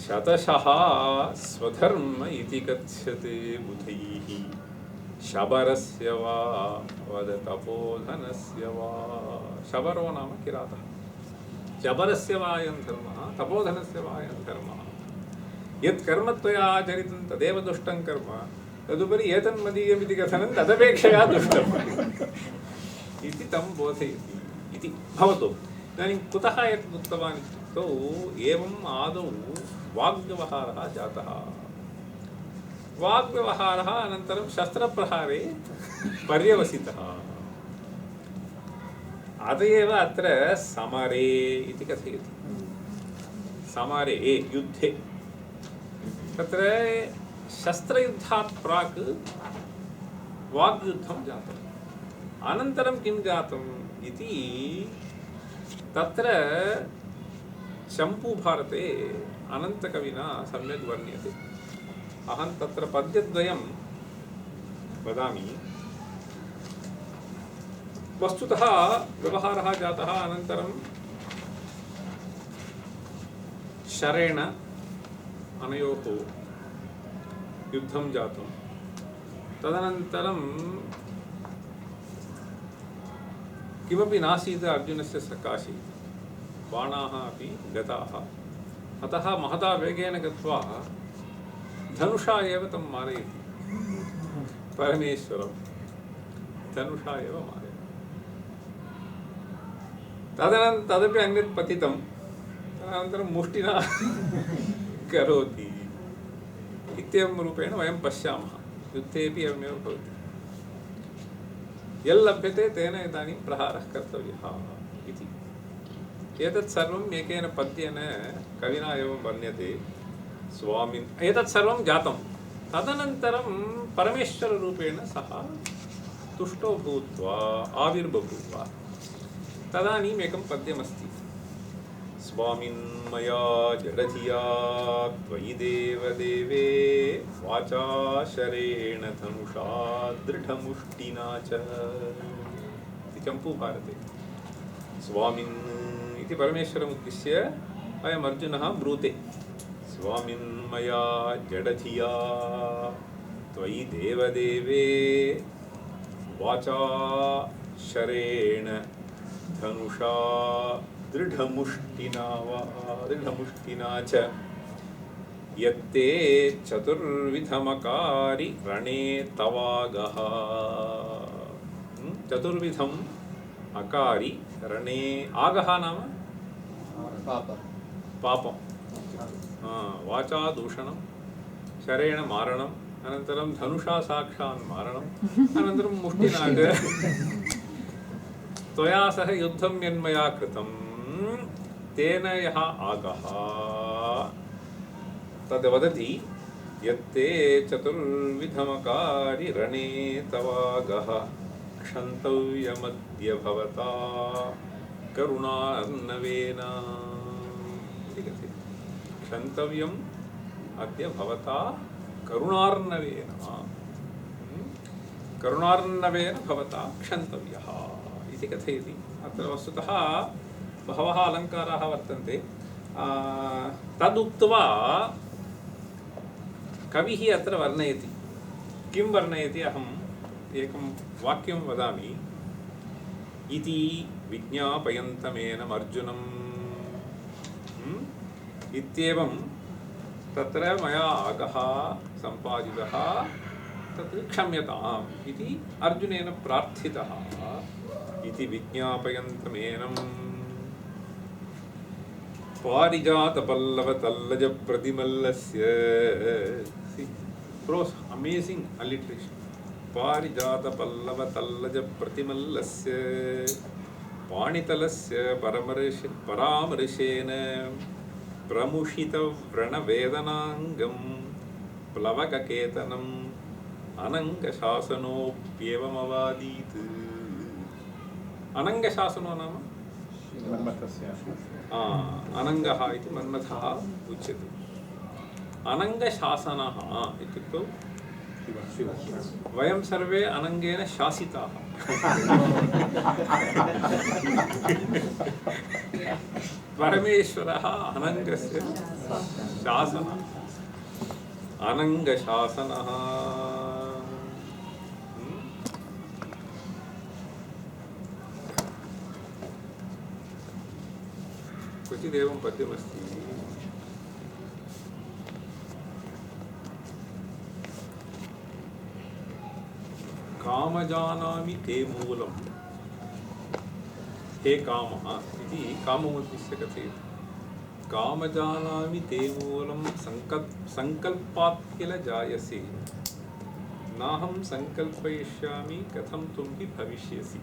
शतशः स्वधर्म इति कथ्यते बुधैः शबरस्य वा वद तपोधनस्य वा। शबरो नाम किरातः शबरस्य वा अयं धर्मः तपोधनस्य वा अयं धर्मः यत् कर्म त्वया आचरितं तदेव दुष्टं कर्म तदुपरि एतन्मदीयमिति कथनं तदपेक्षया दुष्टम् इति तं बोधयति इति भवतु। इदानीं कुतः एतत् उक्तवान् इत्युक्तौ एवम् आदौ वाग्व्यवहारः जातः। वाग्व्यवहारः अनन्तरं शस्त्रप्रहारे पर्यवसितः। अत एव अत्र समरे इति कथयति। समरे युद्धे तत्र शस्त्रयुद्धात् प्राक् वाग्युद्धं जातम्। अनन्तरं किं जातम् इति तत्र चम्पूभारते अनन्तकविना सम्यक् वर्ण्यते। अहं तत्र पद्यद्वयं वदामि। वस्तुतः व्यवहारः जातः अनन्तरं शरेण अनयोः युद्धं जातं। तदनन्तरं किमपि नासीत् अर्जुनस्य सकाशे, बाणाः अपि गताः। अतः महता वेगेन गत्वा धनुषा एव तं मारयति। परमेश्वरं धनुषा एव मारयति। तदपि अन्यत् पतितं। तदनन्तरं मुष्टिना करोति इत्येवं रूपेण वयं पश्यामः। युद्धेपि एवमेव भवति। यल्लभ्यते तेन इदानीं प्रहारः कर्तव्यः इति। एतत् सर्वम् एकेन पद्येन कविना एवं वर्ण्यते। स्वामिन् एतत् सर्वं जातं। तदनन्तरं परमेश्वररूपेण सः तुष्टो भूत्वा आविर्बभूव। तदानीम् एकं पद्यमस्ति। स्वामिन् मया जडधिया त्वयि देवदेवे वाचा शरेण धनुषा दृढमुष्टिना च इति चम्पूभारते। स्वामिन् इति परमेश्वरमुद्दिश्य अयम् अर्जुनः ब्रूते। स्वामिन् मया जडधिया त्वयि देवदेवे वाचा शरेण धनुषा दृढमुष्टिना च यत्ते चतुर्विधमकारि रणे तवागः। चतुर्विधम् अकारि रणे आगः नाम पापं। वाचा दूषणं, शरेण मारणम्, अनन्तरं धनुषा साक्षात् मारणम्, अनन्तरं मुष्टिना त्वया सह युद्धं यन्मया कृतं तेन यः आगः तद् वदति यत्ते चतुर्विधमकारि रणे तवागः क्षन्तव्यमद्य भवता करुणार्णवेन इति कथ्यते। क्षन्तव्यम् अद्य भवता करुणार्णवेन करुणार्णवेन भवता क्षन्तव्यः इति कथयति। अत्र वस्तुतः बहवः अलङ्काराः वर्तन्ते। तदुक्त्वा कविः अत्र वर्णयति। किं वर्णयति? अहम् एकं वाक्यं वदामि। इति विज्ञापयन्तमेनम् अर्जुनम् इत्येवं तत्र मया आगः सम्पादितः तत् क्षम्यताम् इति अर्जुनेन प्रार्थितः इति विज्ञापयन्तमेनम् पारिजातपल्लवतल्लजप्रतिमल्लस्य प्रोस् अमेजिङ्ग् अलिट्रेशन्। पारिजातपल्लवतल्लजप्रतिमल्लस्य पाणितलस्य परामर्शेन प्रमुषितव्रणवेदनाङ्गं प्लवककेतनम् अनङ्गशासनोऽप्येवमवादीत्। अनङ्गशासनो नाम अनङ्गः इति मन्मथः उच्यते। अनङ्गशासनः इत्युक्तौ वयं सर्वे अनङ्गेन शासिताः। परमेश्वरः अनङ्गस्य शासनः, अनङ्गशासनः। क्वचिदेवं पद्यमस्ति कामजानामि ते मूलम् हे कामः इति काममुद्दिश्य कथयति कामजानामि ते मूलं संकल्पात् किल जायसे नाहं संकल्पयिष्यामि कथं त्वं हि भविष्यसि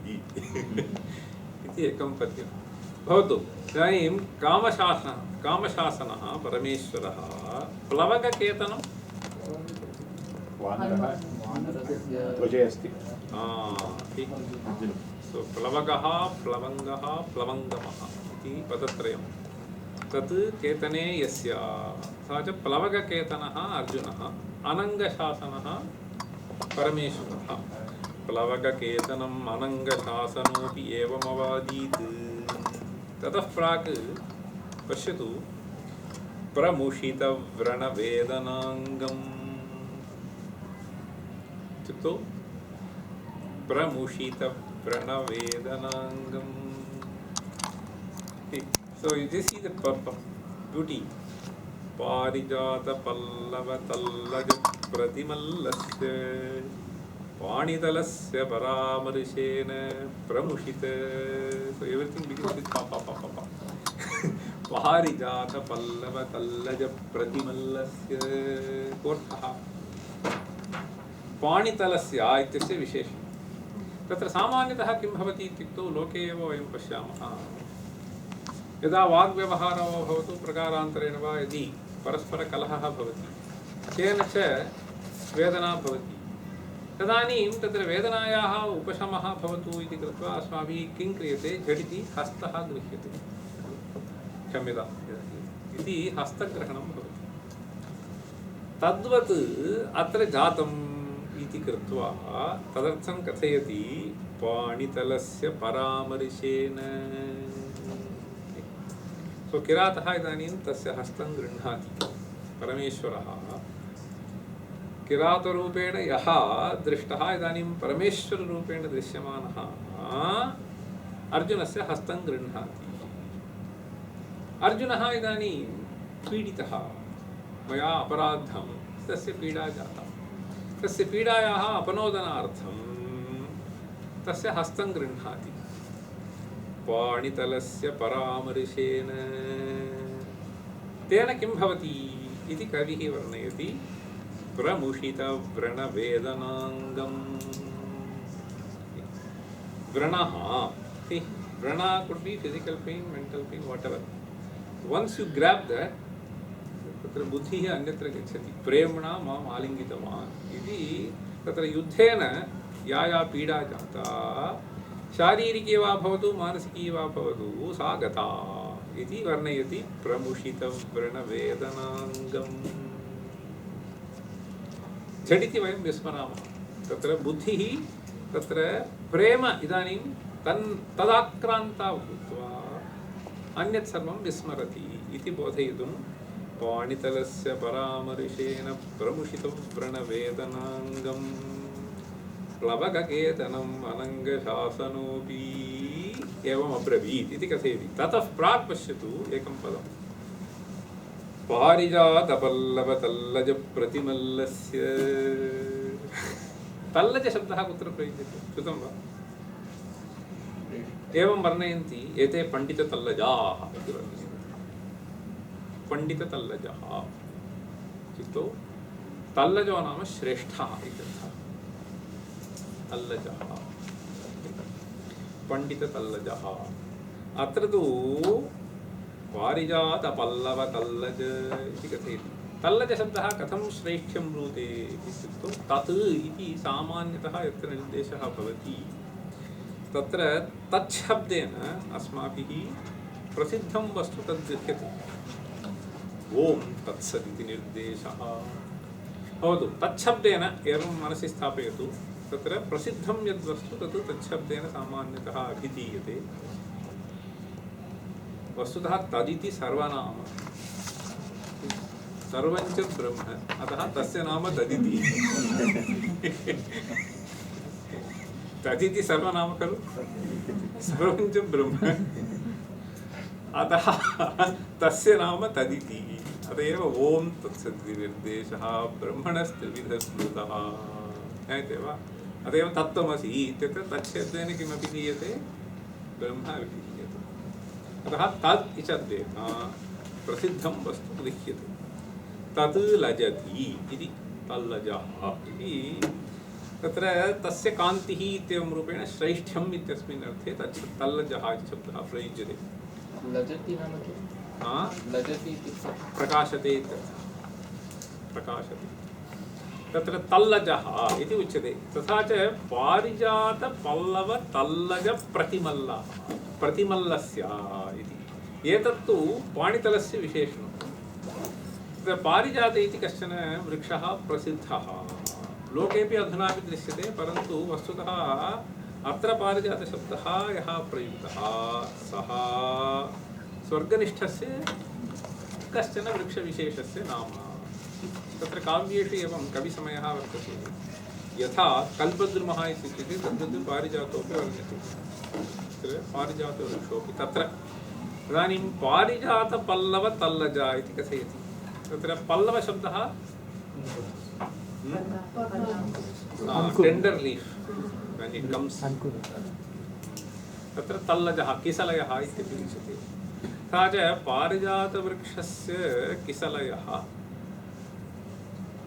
इति एकं पद्यं भवतु। इदानीं कामशासनः परमेश्वरः प्लवगकेतनं ध्वजे अस्ति। सो प्लवगः प्लवङ्गः प्लवङ्गमः इति पदत्रयं तत् केतने यस्य सा च प्लवगकेतनः अर्जुनः अनङ्गशासनः परमेश्वरः प्लवगकेतनम् अनङ्गशासनोऽपि एवमवादीत्। ततः प्राक् पश्यतु प्रमुषितव्रणवेदनाङ्गम् इत्युक्तौ प्रमुषितव्रणवेदनाङ्गम्। So you just see the beauty. पारिजातपल्लवतल्लज प्रतिमल्लस्य पाणितलस्य परामर्शेन प्रमुषित. So everything begins with pa pa pa pa pa. पारिजातपल्लवतल्लज प्रतिमल्लस्य कोऽर्थः पाणितलस्य इत्यस्य विशेषः। तत्र सामान्यतः किं भवति इत्युक्तौ लोके एव वयं पश्यामः यदा वाग्व्यवहारो भवतु प्रकारान्तरेण वा यदि परस्परकलहः भवति तेन च वेदना भवति तदानीं तत्र वेदनायाः उपशमः भवतु इति कृत्वा अस्माभिः किं क्रियते झटिति हस्तः गृह्यते क्षम्यताम् इति हस्तग्रहणं भवति। तद्वत् अत्र जातम् इति कृत्वा तदर्थं कथयति पाणितलस्य परामर्शेन। सो किरातः इदानीं तस्य हस्तं गृह्णाति। परमेश्वरः किरातरूपेण यः दृष्टः इदानीं परमेश्वररूपेण दृश्यमानः अर्जुनस्य हस्तं गृह्णाति। अर्जुनः इदानीं पीडितः मया अपराधं तस्य पीडा जाता तस्य पीडायाः अपनोदनार्थं तस्य हस्तं गृह्णाति पाणितलस्य परामर्शेन। तेन किं भवति इति कविः वर्णयति प्रमुषितव्रणवेदनाङ्गम्। व्रणः व्रणः could be physical pain, mental pain, whatever. Once you grab that तत्र बुद्धिः अन्यत्र गच्छति। प्रेम्णा माम् आलिङ्गितवान् इति तत्र युद्धेन या या पीडा जाता शारीरिकी वा भवतु मानसिकी वा भवतु सा गता इति वर्णयति प्रमुषितव्रणवेदनाङ्गम्। झटिति वयं विस्मरामः तत्र बुद्धिः तत्र प्रेम इदानीं तदाक्रान्ता भूत्वा अन्यत् सर्वं विस्मरति इति बोधयितुं पाणितलस्य परामर्शेन प्रमुषितव्रणवेदनाङ्गम् प्लवगकेतनम् अनङ्गशासनोऽपि एवम् अब्रवीत् इति कथयति। ततः प्राक् पश्यतु एकं पदं पारिजातपल्लवतल्लजप्रतिमल्लस्य। तल्लजशब्दः कुत्र प्रयुज्यते श्रुतं वा? एवं वर्णयन्ति एते पण्डिततल्लजाः इति वर्णयन्ति। पण्डिततल्लजः इत्युक्तौ तल्लजो नाम श्रेष्ठः इत्यर्थः। तल्लजः पण्डिततल्लजः। अत्र तु पारिजातपल्लवतल्लज इति कथयति। तल्लजशब्दः कथं श्रेष्ठ्यं ब्रूते इत्युक्तौ तत् इति सामान्यतः यत्र निर्देशः भवति तत्र तच्छब्देन अस्माभिः प्रसिद्धं वस्तु तद्गृह्यते। ओम तत्सत् इति निर्देशः भवतु। तच्छब्देन एवं मनसि स्थापयतु। तत्र प्रसिद्धं यद्वस्तु तत् तच्छब्देन सामान्यतः अभिधीयते। वस्तुतः तदिति सर्वनाम सर्वञ्च ब्रह्म अतः तस्य नाम तदिति। तदिति सर्वनाम खलु सर्वञ्च ब्रह्म अतः तस्य नाम तदिति। अत एव ओम तत्सदिति निर्देशः ब्रह्मणस्त्रिविधः स्मृतः ज्ञायते वा। अत एव तत्त्वमसि इत्यत्र तच्छब्देन किमपि दीयते, ब्रह्म इति दीयते। अतः तत् इत्यर्थेन प्रसिद्धं वस्तु गृह्यते। तत् लजति इति तल्लजः इति तत्र तस्य कान्तिः इत्येवं रूपेण श्रैष्ठ्यम् इत्यस्मिन् अर्थे तत् तल्लजः इति शब्दः प्रयुज्यते। लजति नाम किं? लजति इत्युक्ते प्रकाशते इत्यर्थः। प्रकाशते तत्र तल्लजः इति उच्यते। तथा च पारिजातपल्लवतल्लजप्रतिमल्लः प्रतिमल्लस्य इति एतत्तु पाणितलस्य विशेषणं। तत्र पारिजाते इति कश्चन वृक्षः प्रसिद्धः लोकेपि अधुनापि दृश्यते, परन्तु वस्तुतः अत्र पारिजातशब्दः यः प्रयुक्तः सः स्वर्गनिष्ठस्य कश्चन वृक्षविशेषस्य नाम। तत्र काव्येषु एवं कविसमयः वर्तते। यथा कल्पद्रुमः इत्युच्यते तद्वत् पारिजातोऽपि वर्ण्यते। तत्र पारिजातवृक्षोऽपि तत्र इदानीं पारिजातपल्लवतल्लज इति कथयति। तत्र पल्लवशब्दः tender leaf when it comes तत्र तल्लजः किसलयः इत्यपि उच्यते। तथा च पारिजातवृक्षस्य किसलयः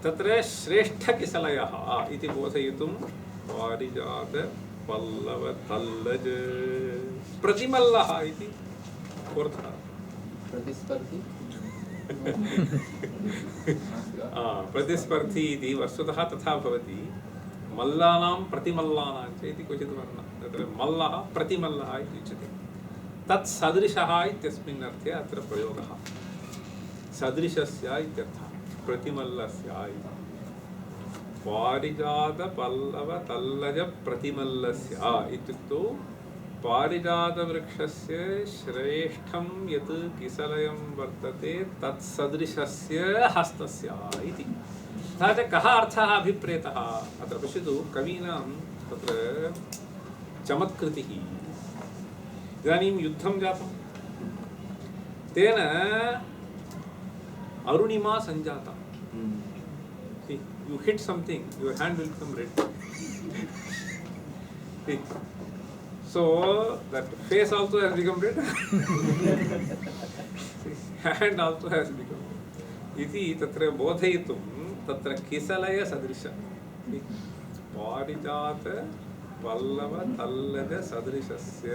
तत्र श्रेष्ठकिसलयः इति बोधयितुं पारिजातपल्लवतल्लज प्रतिमल्लः इति कोऽर्थः? प्रतिस्पर्धी प्रतिस्पर्धी इति वस्तुतः तथा भवति। मल्लानां प्रतिमल्लानां च इति क्वचित् वर्णः। तत्र मल्लः प्रतिमल्लः इति उच्यते। तत् सदृशः इत्यस्मिन् अर्थे अत्र प्रयोगः। सदृशस्य इत्यर्थः, प्रतिमल्लस्य इति। पारिजातपल्लवतल्लजप्रतिमल्लस्य इत्युक्तौ पारिजातवृक्षस्य श्रेष्ठं यत् किसलयं वर्तते तत्सदृशस्य हस्तस्य इति। तथा च कः अर्थः अभिप्रेतः अत्र पश्यतु। कवीनां तत्र चमत्कृतिः। इदानीं युद्धं जातं, तेन अरुणिमा सञ्जाता। You hit something, your hand will become red. So that face also has become red. Hand also has become red. इति तत्र बोधयितुं तत्र किसलय सदृश पारिजात पल्लव तल्लज सदृशस्य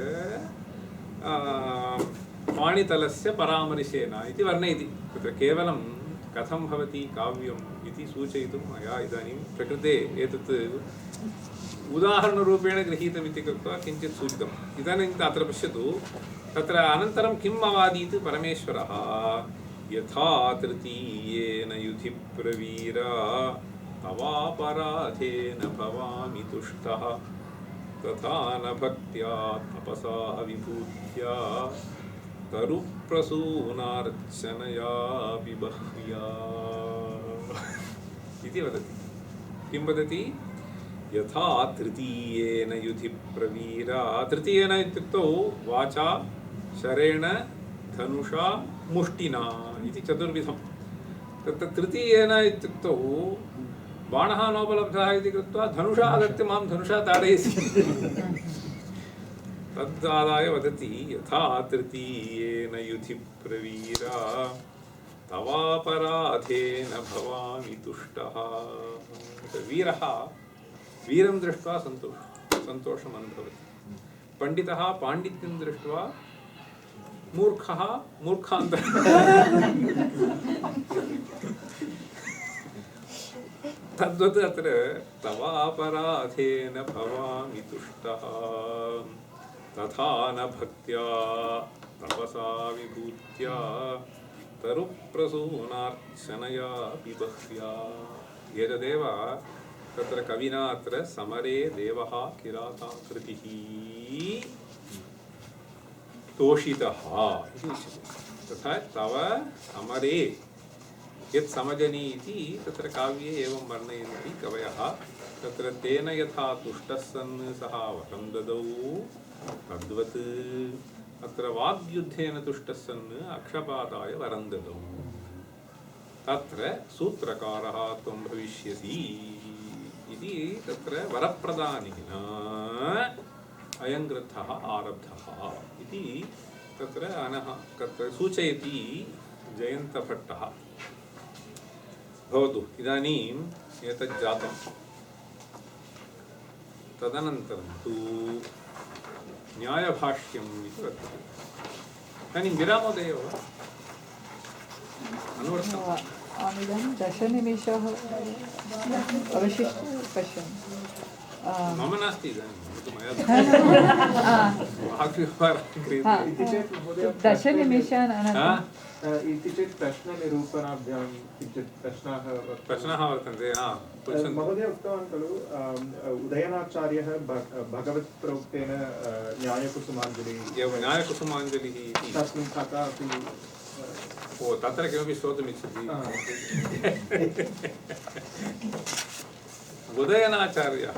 पाणितलस्य परामर्शेन इति वर्णयति। तत्र केवलं कथं भवति काव्यम् इति सूचयितुं मया इदानीं प्रकृते एतत् उदाहरणरूपेण गृहीतमिति कृत्वा किञ्चित् सूचितम्। इदानीं अत्र पश्यतु। तत्र अनन्तरं किम् अवादीत् परमेश्वरः? यथा तृतीयेन युधि प्रवीरा तवापराधेन भवामि तुष्टः तथा न भक्त्या तपसा विभूत्या तरुप्रसूनार्चनया विबह्व्या इति वदति। किं वदति? यथा तृतीयेन युधि प्रवीरा। तृतीयेन इत्युक्तौ वाचा शरेण धनुषा मुष्टिना इति चतुर्विधं। तत्र तृतीयेन इत्युक्तौ बाणः नोपलब्धः इति कृत्वा धनुषा आगत्य मां धनुषा ताडयसि तदादाय वदति यथा तृतीयेन युधि प्रवीरा तवापराधेन भवामि तुष्टः। वीरः वीरं दृष्ट्वा सन्तोषम् अनुभवति। पण्डितः पाण्डित्यं दृष्ट्वा मूर्खः मूर्खान्त तद्वत् अत्र तवापराधेन भवामि तुष्टः तथा न भक्त्या तपसा विभूत्या तरुप्रसूनार्चनया विबह्व्या। एतदेव तत्र कविना अत्र समरे देवः किराताकृतिः तोषितः इति उच्यते। तथा तव समरे यत् समजनि इति तत्र काव्ये एवं वर्णयन्ति कवयः। तत्र तेन यथा तुष्टः सन् सः वरं ददौ तद्वत् अत्र वाग्युद्धेन तुष्टः सन् अक्षपादाय वरं ददौ तत्र सूत्रकारः त्वं भविष्यसि इति तत्र वरप्रदानेन अयं ग्रन्थः आरब्धः इति तत्र तत्र सूचयति जयन्तभट्टः। भवतु इदानीम् एतत् जातं। तदनन्तरं तु न्यायभाष्यम् इति वर्तते। इदानीं विरामोदयो वा अनुवर्तम् इदानीं 10 निमेषाः अवशिष्टं पश्यामि। मम नास्ति इदानीं मया 10 निमेषान् अनन्तरं इति चेत् प्रश्ननिरूपणाभ्यां किञ्चित् प्रश्नाः वर्तन्ते। महोदय उक्तवान् खलु उदयनाचार्यः भगवत्प्रोक्तेन न्यायकुसुमाञ्जलिः तस्मिन् कथा अपि ओ तत्र किमपि श्रोतुमिच्छति। उदयनाचार्यः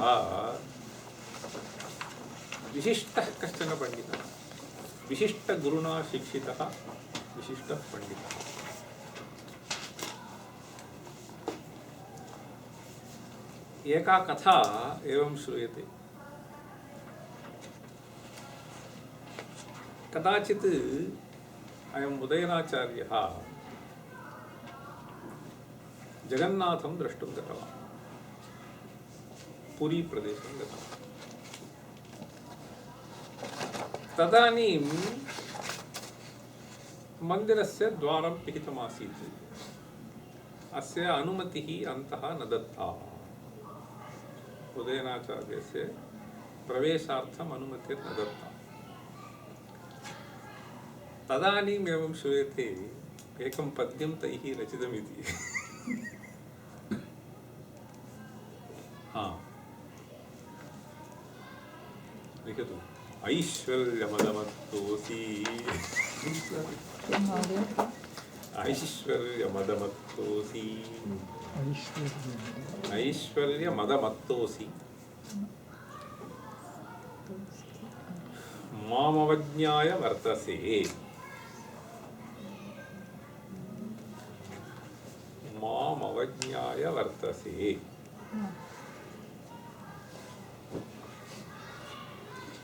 विशिष्टः कश्चन पण्डितः, विशिष्टगुरुणा शिक्षितः विशिष्टः पण्डितः। एका कथा एवं श्रूयते। कदाचित् अयम् उदयनाचार्यः जगन्नाथं द्रष्टुं गतवान्, पुरी प्रदेशं गतवान्। तदानीं मन्दिरस्य द्वारं पिहितमासीत्। अस्य अनुमतिः अन्तः न दत्ता। उदयनाचार्यस्य प्रवेशार्थम् अनुमतिर्न दत्ता। तदानीम् एवं श्रूयते एकं पद्यं तैः रचितमिति। लिखतु। ऐश्वर्यमदमत्तोऽसि ऐश्वर्यमदमत्तोऽसि ऐश्वर्यमदमत्तोऽसि मामवज्ञाय वर्तसे मामवज्ञाय वर्तसे।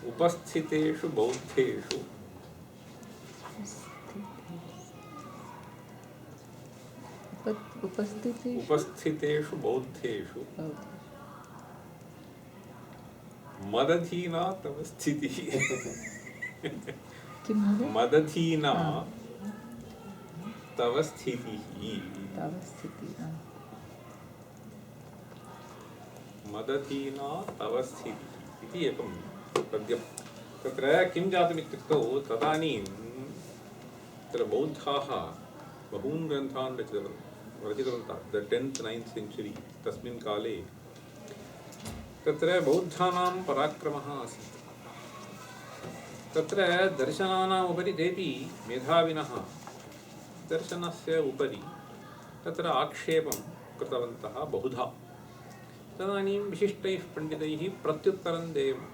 उपस्थितेषु बौद्धेषु उपस्थितेषु बौद्धेषु मदधीना तव स्थितिः। मदधीना तव स्थितिः। मदधीना तव स्थितिः इति एकं पद्यं। तत्र किं जातमित्युक्तौ तदानीं तत्र बौद्धाः बहून् ग्रन्थान् रचितवन्तः। द 10th 9th century तस्मिन् काले तत्र बौद्धानां पराक्रमः आसीत्। तत्र दर्शनानाम् उपरि तेपि मेधाविनः दर्शनस्य उपरि तत्र आक्षेपं कृतवन्तः बहुधा। तदानीं विशिष्टैः पण्डितैः प्रत्युत्तरं देयम्।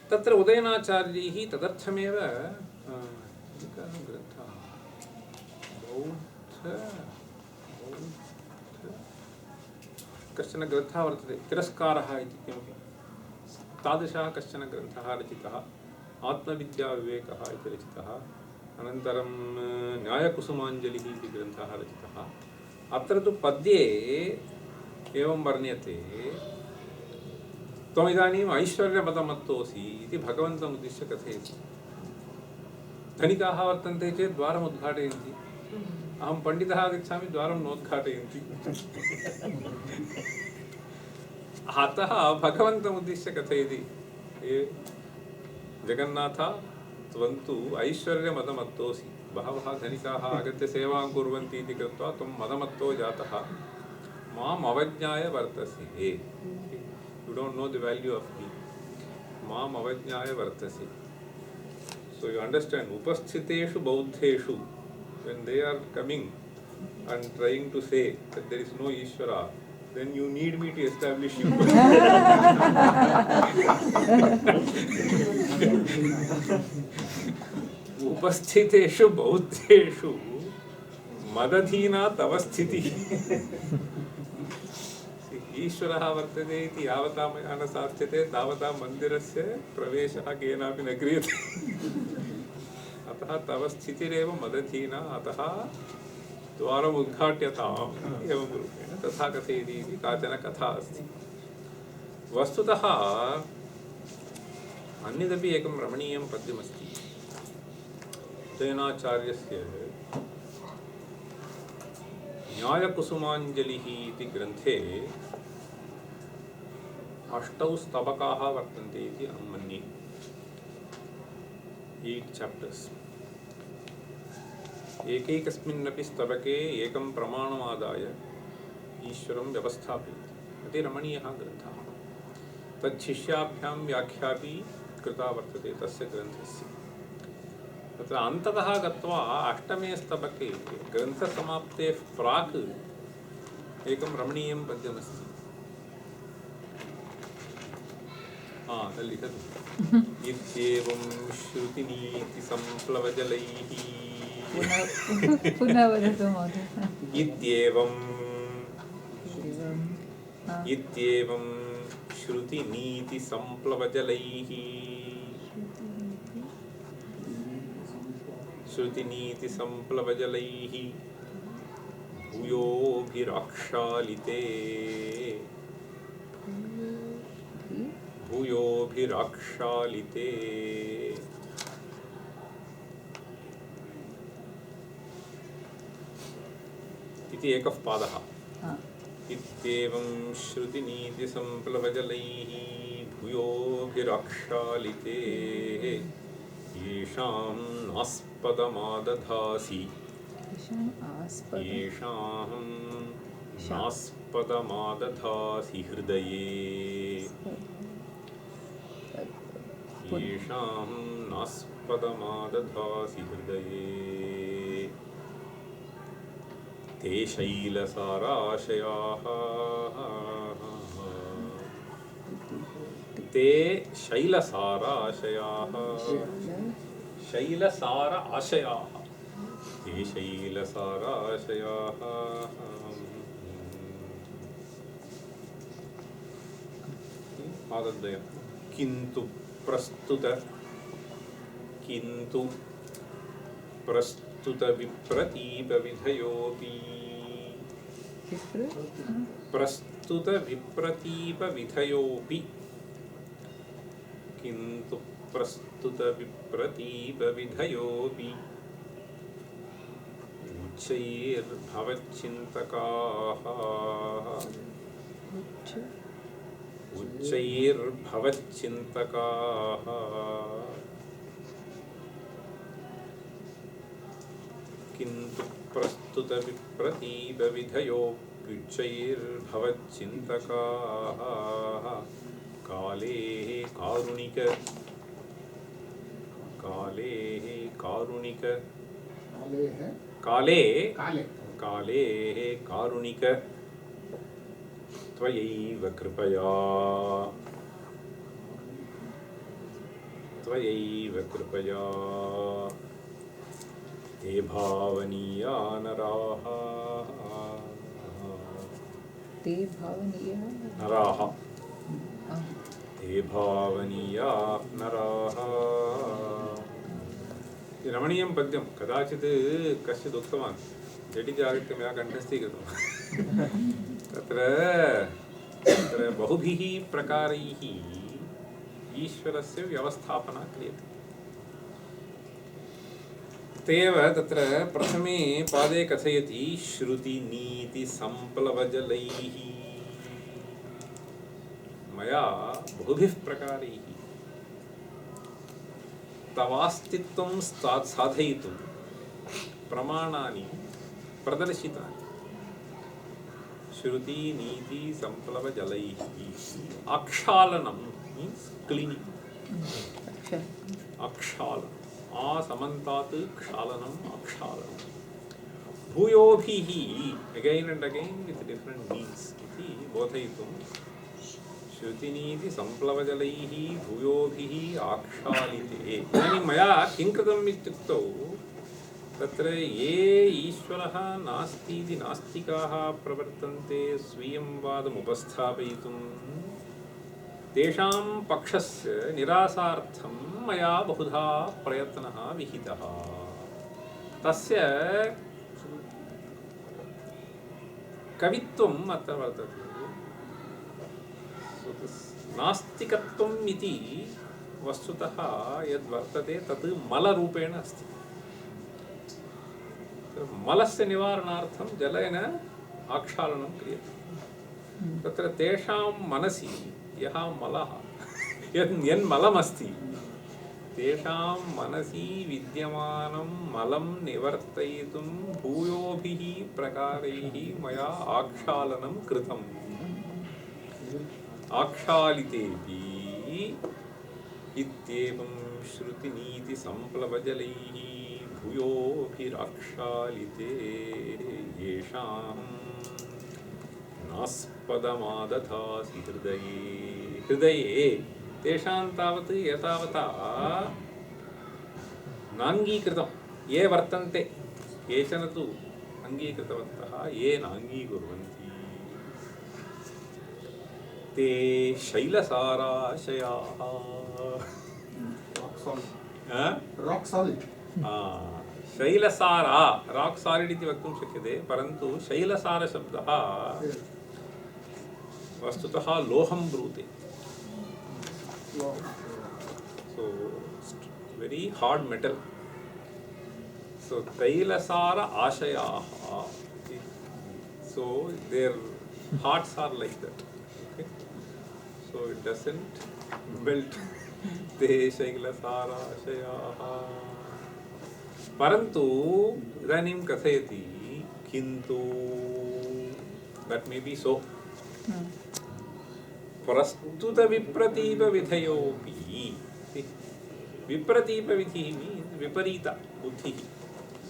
तत्र उदयनाचार्यैः तदर्थमेव ग्रन्थः कश्चन ग्रन्थः वर्तते, तिरस्कारः इति किमपि तादृशः कश्चन ग्रन्थः रचितः। आत्मविद्याविवेकः इति रचितः। अनन्तरं न्यायकुसुमाञ्जलिः इति ग्रन्थः रचितः। अत्र तु पद्ये एवं वर्ण्यते, त्वमिदानीम् ऐश्वर्यपदमत्तोऽसि इति भगवन्तम् उद्दिश्य कथयति। धनिकाः वर्तन्ते चेत् द्वारम् उद्घाटयन्ति। अहं पण्डितः आगच्छामि, द्वारं नोद्घाटयन्ति। अतः भगवन्तम् उद्दिश्य कथयति, जगन्नाथ त्वं तु ऐश्वर्यमदमत्तोऽसि। बहवः धनिकाः आगत्य सेवां कुर्वन्ति इति कृत्वा त्वं मदमत्तो जातः। माम् अवज्ञाय वर्तसे। You don't know the value of me. Mam avajñāya vartasi. So you understand, upasthiteshu bauddheshu, when they are coming and trying to say that there is no Ishvara, then you need me to establish you. उपस्थितेषु बौद्धेषु मदधीना तव स्थितिः. ईश्वरः वर्तते इति यावता मया न साध्यते तावता मन्दिरस्य प्रवेशः केनापि न क्रियते. अतः तव स्थितिरेव मदधीना, अतः द्वारम् उद्घाट्यताम् एवं रूपेण तथा कथयति इति काचन कथा अस्ति. वस्तुतः अन्यदपि एकं रमणीयं पद्यमस्ति. उदयनाचार्यस्य न्यायकुसुमाञ्जलिः इति ग्रन्थे 8 स्तबकाः वर्तन्ते इति अहं मन्ये. 8 chapters. एकैकस्मिन्नपि स्तबके एकं प्रमाणमादाय ईश्वरं व्यवस्थापयति. अति रमणीयः ग्रन्थः. तच्छिष्याभ्यां व्याख्यापि कृता वर्तते तस्य ग्रन्थस्य. तत्र अन्ततः गत्वा 8मे स्तबके ग्रन्थसमाप्तेः प्राक् एकं रमणीयं पद्यमस्ति. लिखतु. इत्येवं श्रुतिनीतिसम्प्लवजलैः पुनः वदतु महोदय. इत्येवं श्रुतिनीतिसम्प्लवजलैः श्रुतिनीतिसम्प्लवजलैः भूयोभिराक्षालिते इति एकः पादः. इत्येवं श्रुतिनीतिसम्प्लवजलैः भूयोभिराक्षालिते येषां नास्पदमादधासि हृदये येषां नास्पदमादधासि हृदये ते शैलसाराशयाः ते शैलसार आशयाः ते शैलसार आशयाः पादद्वयम्. किन्तु प्रस्तुत विप्रतीपविधयोऽपि किन्तु प्रस्तुत विप्रतीपविधयोऽपि उच्चैर्भवच्चिन्तकाः किन्तु प्रस्तुत विप्रतीपविधयोऽप्युच्चैर्भवच्चिन्तकाः काले कारुणिक त्वयैव कृपया ते भावनीया नराः रमणीयं पद्यं. कदाचित् कश्चित् उक्तवान्, झटिति आगत्य मया कण्ठस्थीकृतम्. तत्र बहुभिः प्रकारैः ईश्वरस्य व्यवस्थापना क्रियते. तेव तत्र प्रथमे पादे कथयति श्रुतिनीतिसम्प्लवजलैः. मया बहुभिः प्रकारैः तवास्तित्वं साधयितुं प्रमाणानि प्रदर्शितानि. श्रुति नीति संप्लवजलैः. अक्षालनं मीन्स् क्लीनिंग. अक्षालनं. समन्तात् क्षालनम् अक्षालनं. भूयोभिः again and again with different means इति बोधयितुं श्रुतिनीति सम्प्लवजलैः भूयोभिः आक्षालिते। इदानीं मया किं कृतम् इत्युक्तौ तत्र ये ईश्वरः नास्ति इति नास्तिकाः प्रवर्तन्ते स्वीयं वादमुपस्थापयितुं तेषां पक्षस्य निरासार्थं मया बहुधा प्रयत्नः विहितः। तस्य कवित्वम् अत्र वर्तते। नास्तिकत्वम् इति वस्तुतः यद् वर्तते तत् मलरूपेण अस्ति। मलस्य निवारणार्थं जलेन आक्षालनं क्रियते। तत्र तेषां मनसि यः मलः यन्मलमस्ति तेषां मनसि विद्यमानं मलं निवर्तयितुं भूयोभिः प्रकारैः मया आक्षालनं कृतम्। आक्षालितेऽपि इत्येवं श्रुतिनीतिसम्प्लवजलैः भूयोभिराक्षालिते येषां नास्पदमादधासि हृदये तेषां तावत् यतावता नाङ्गीकृतं ये वर्तन्ते केचन तु अङ्गीकृतवन्तः ये नाङ्गीकुर्वन्ति ते शैलसाराशयाः। रॉक सॉलिड शैलसारा राक् सालिड् इति वक्तुं शक्यते, परन्तु शैलसारशब्दः वस्तुतः लोहं ब्रूते। So very hard metal. So tailasara ashayaha. So their hearts are like that. Okay? So it doesn't melt. Te shailasara ashayaha. Parantu idanim kathayati kintu that may be so. प्रस्तुत विप्रतीप विधयोपि विप्रतीप विधि means viparita buddhi.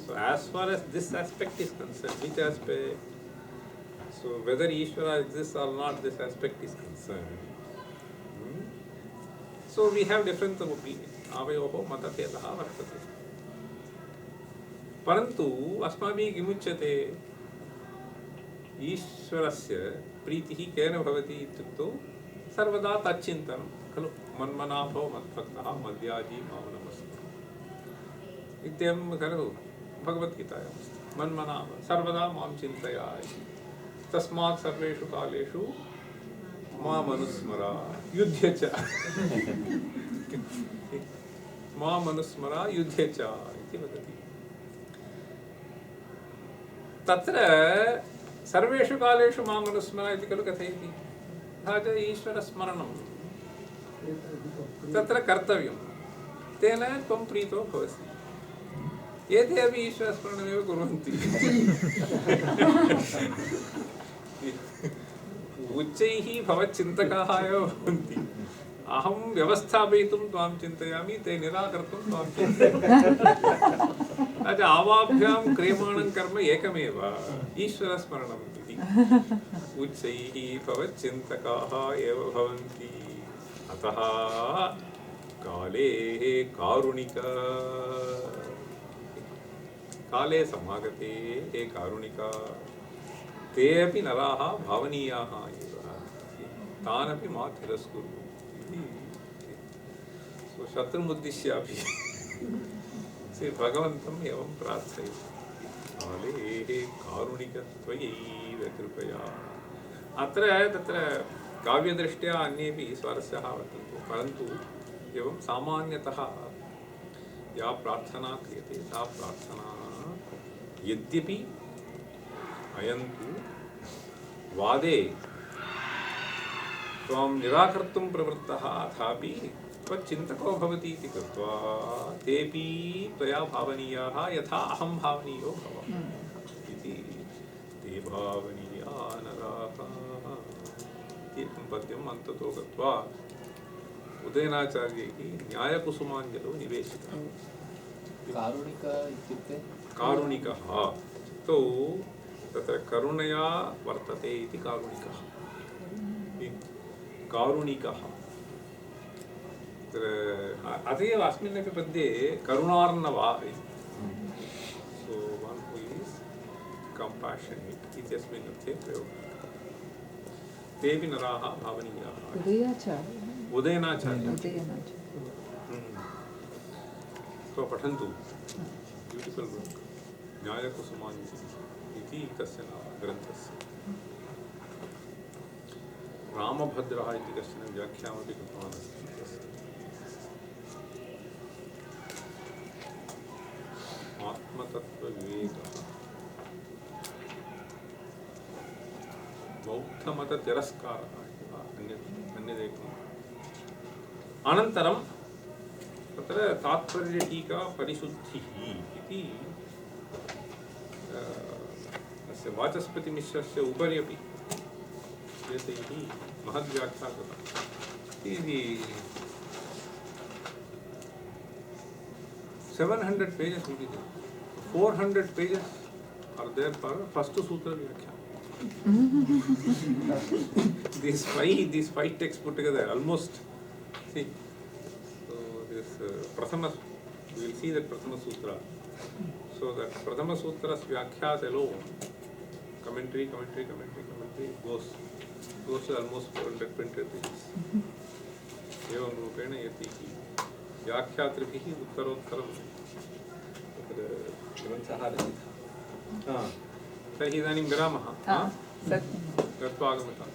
So as far as this aspect is concerned, which aspect? So whether Ishvara exists or not, this aspect is concerned. So we have difference of opinion. Avayoho matavedah vartate. Parantu अस्माभिः किमुच्यते ईश्वरस्य प्रीतिः केन भवति इत्युक्तौ सर्वदा तच्चिन्तनं खलु। मन्मनाभो मद्भक्तः मद्याजी मां नमस्कुरु इत्येवं खलु भगवद्गीतायाम् अस्ति। मन्मनाभ सर्वदा मां चिन्तय इति। तस्मात् सर्वेषु कालेषु मामनुस्मर युध्ये च मामनुस्मर युध्ये च इति वदति। तत्र सर्वेषु कालेषु माम् अनुस्मर इति खलु कथयति। तथा च ईश्वरस्मरणं तत्र कर्तव्यं, तेन त्वं प्रीतो भवसि। एते अपि ईश्वरस्मरणमेव कुर्वन्ति। उच्चैः भवच्चिन्तकाः एव भवन्ति। अहं व्यवस्थापयितुं त्वां चिन्तयामि, ते निराकर्तुं त्वां चिन्तयामि। आवाभ्यां क्रियमाणं कर्म एकमेव ईश्वरस्मरणम् इति। उच्चैः भवच्चिन्तकाः एव भवन्ति। अतः काले कारुणिक काले समागते हे कारुणिक ते अपि नराः भावनीयाः एव, तानपि मा तिरस्कुरु इति। शत्रुमुद्दिश्यापि भगवन्तम् एवं प्रार्थयति। काले कारुणिकत्वयैव कृपया। अत्र तत्र काव्यदृष्ट्या अन्येपि स्वारस्याः वर्तन्ते, परन्तु एवं सामान्यतः या प्रार्थना क्रियते सा प्रार्थना यद्यपि अयं तु वादे त्वां निराकर्तुं प्रवृत्तः अथापि त्वच्चिन्तको भवति इति कृत्वा तेऽपि त्वया भावनीयाः यथा अहं भावनीयो भव इति। ते भावनीया नराः इत्येकं पद्यम् अन्ततो गत्वा उदयनाचार्यैः न्यायकुसुमाञ्जलौ निवेशितः। कारुणिक इत्युक्ते कारुणिकः तौ तत्र करुणया वर्तते इति कारुणिकः कारुणिकः अत एव अस्मिन्नपि पद्ये करुणार्णवा so one who is compassionate इत्यस्मिन् अर्थे प्रयोगः तेऽपि नराः भावनीयाः उदयाचार्य उदयनाचार्य उदयनाचार्य सो पठन्तु ब्यूटिफुल बुक न्यायकुसुमाञ्जलिः इति तस्य नाम ग्रन्थस्य रामभद्रः इति कश्चन व्याख्यामपि कृतवान् अस्ति तस्य आत्मतत्त्वविवेकः बौद्धमततिरस्कारः इति वा अन्यदेकम् अनन्तरं तत्र तात्पर्यटीका परिशुद्धिः इति अस्य वाचस्पतिमिश्रस्य उपरि अपि एतैः महद्व्याख्या कृता इति 700 pages will be there. 400 pages are there for first sutra व्याख्या. These five texts put together almost. See, so this Prathama, we will see that Prathama Sutra. So that Prathama Sutra's Vyakhya alone, commentary goes to almost 400 printed pages. एवं रूपेण यतिः व्याख्यातृभिः उत्तरोत्तरं तत्र ग्रन्थः रचितः. तर्हि इदानीं विरामः. सत्यं गत्वा आगमतः.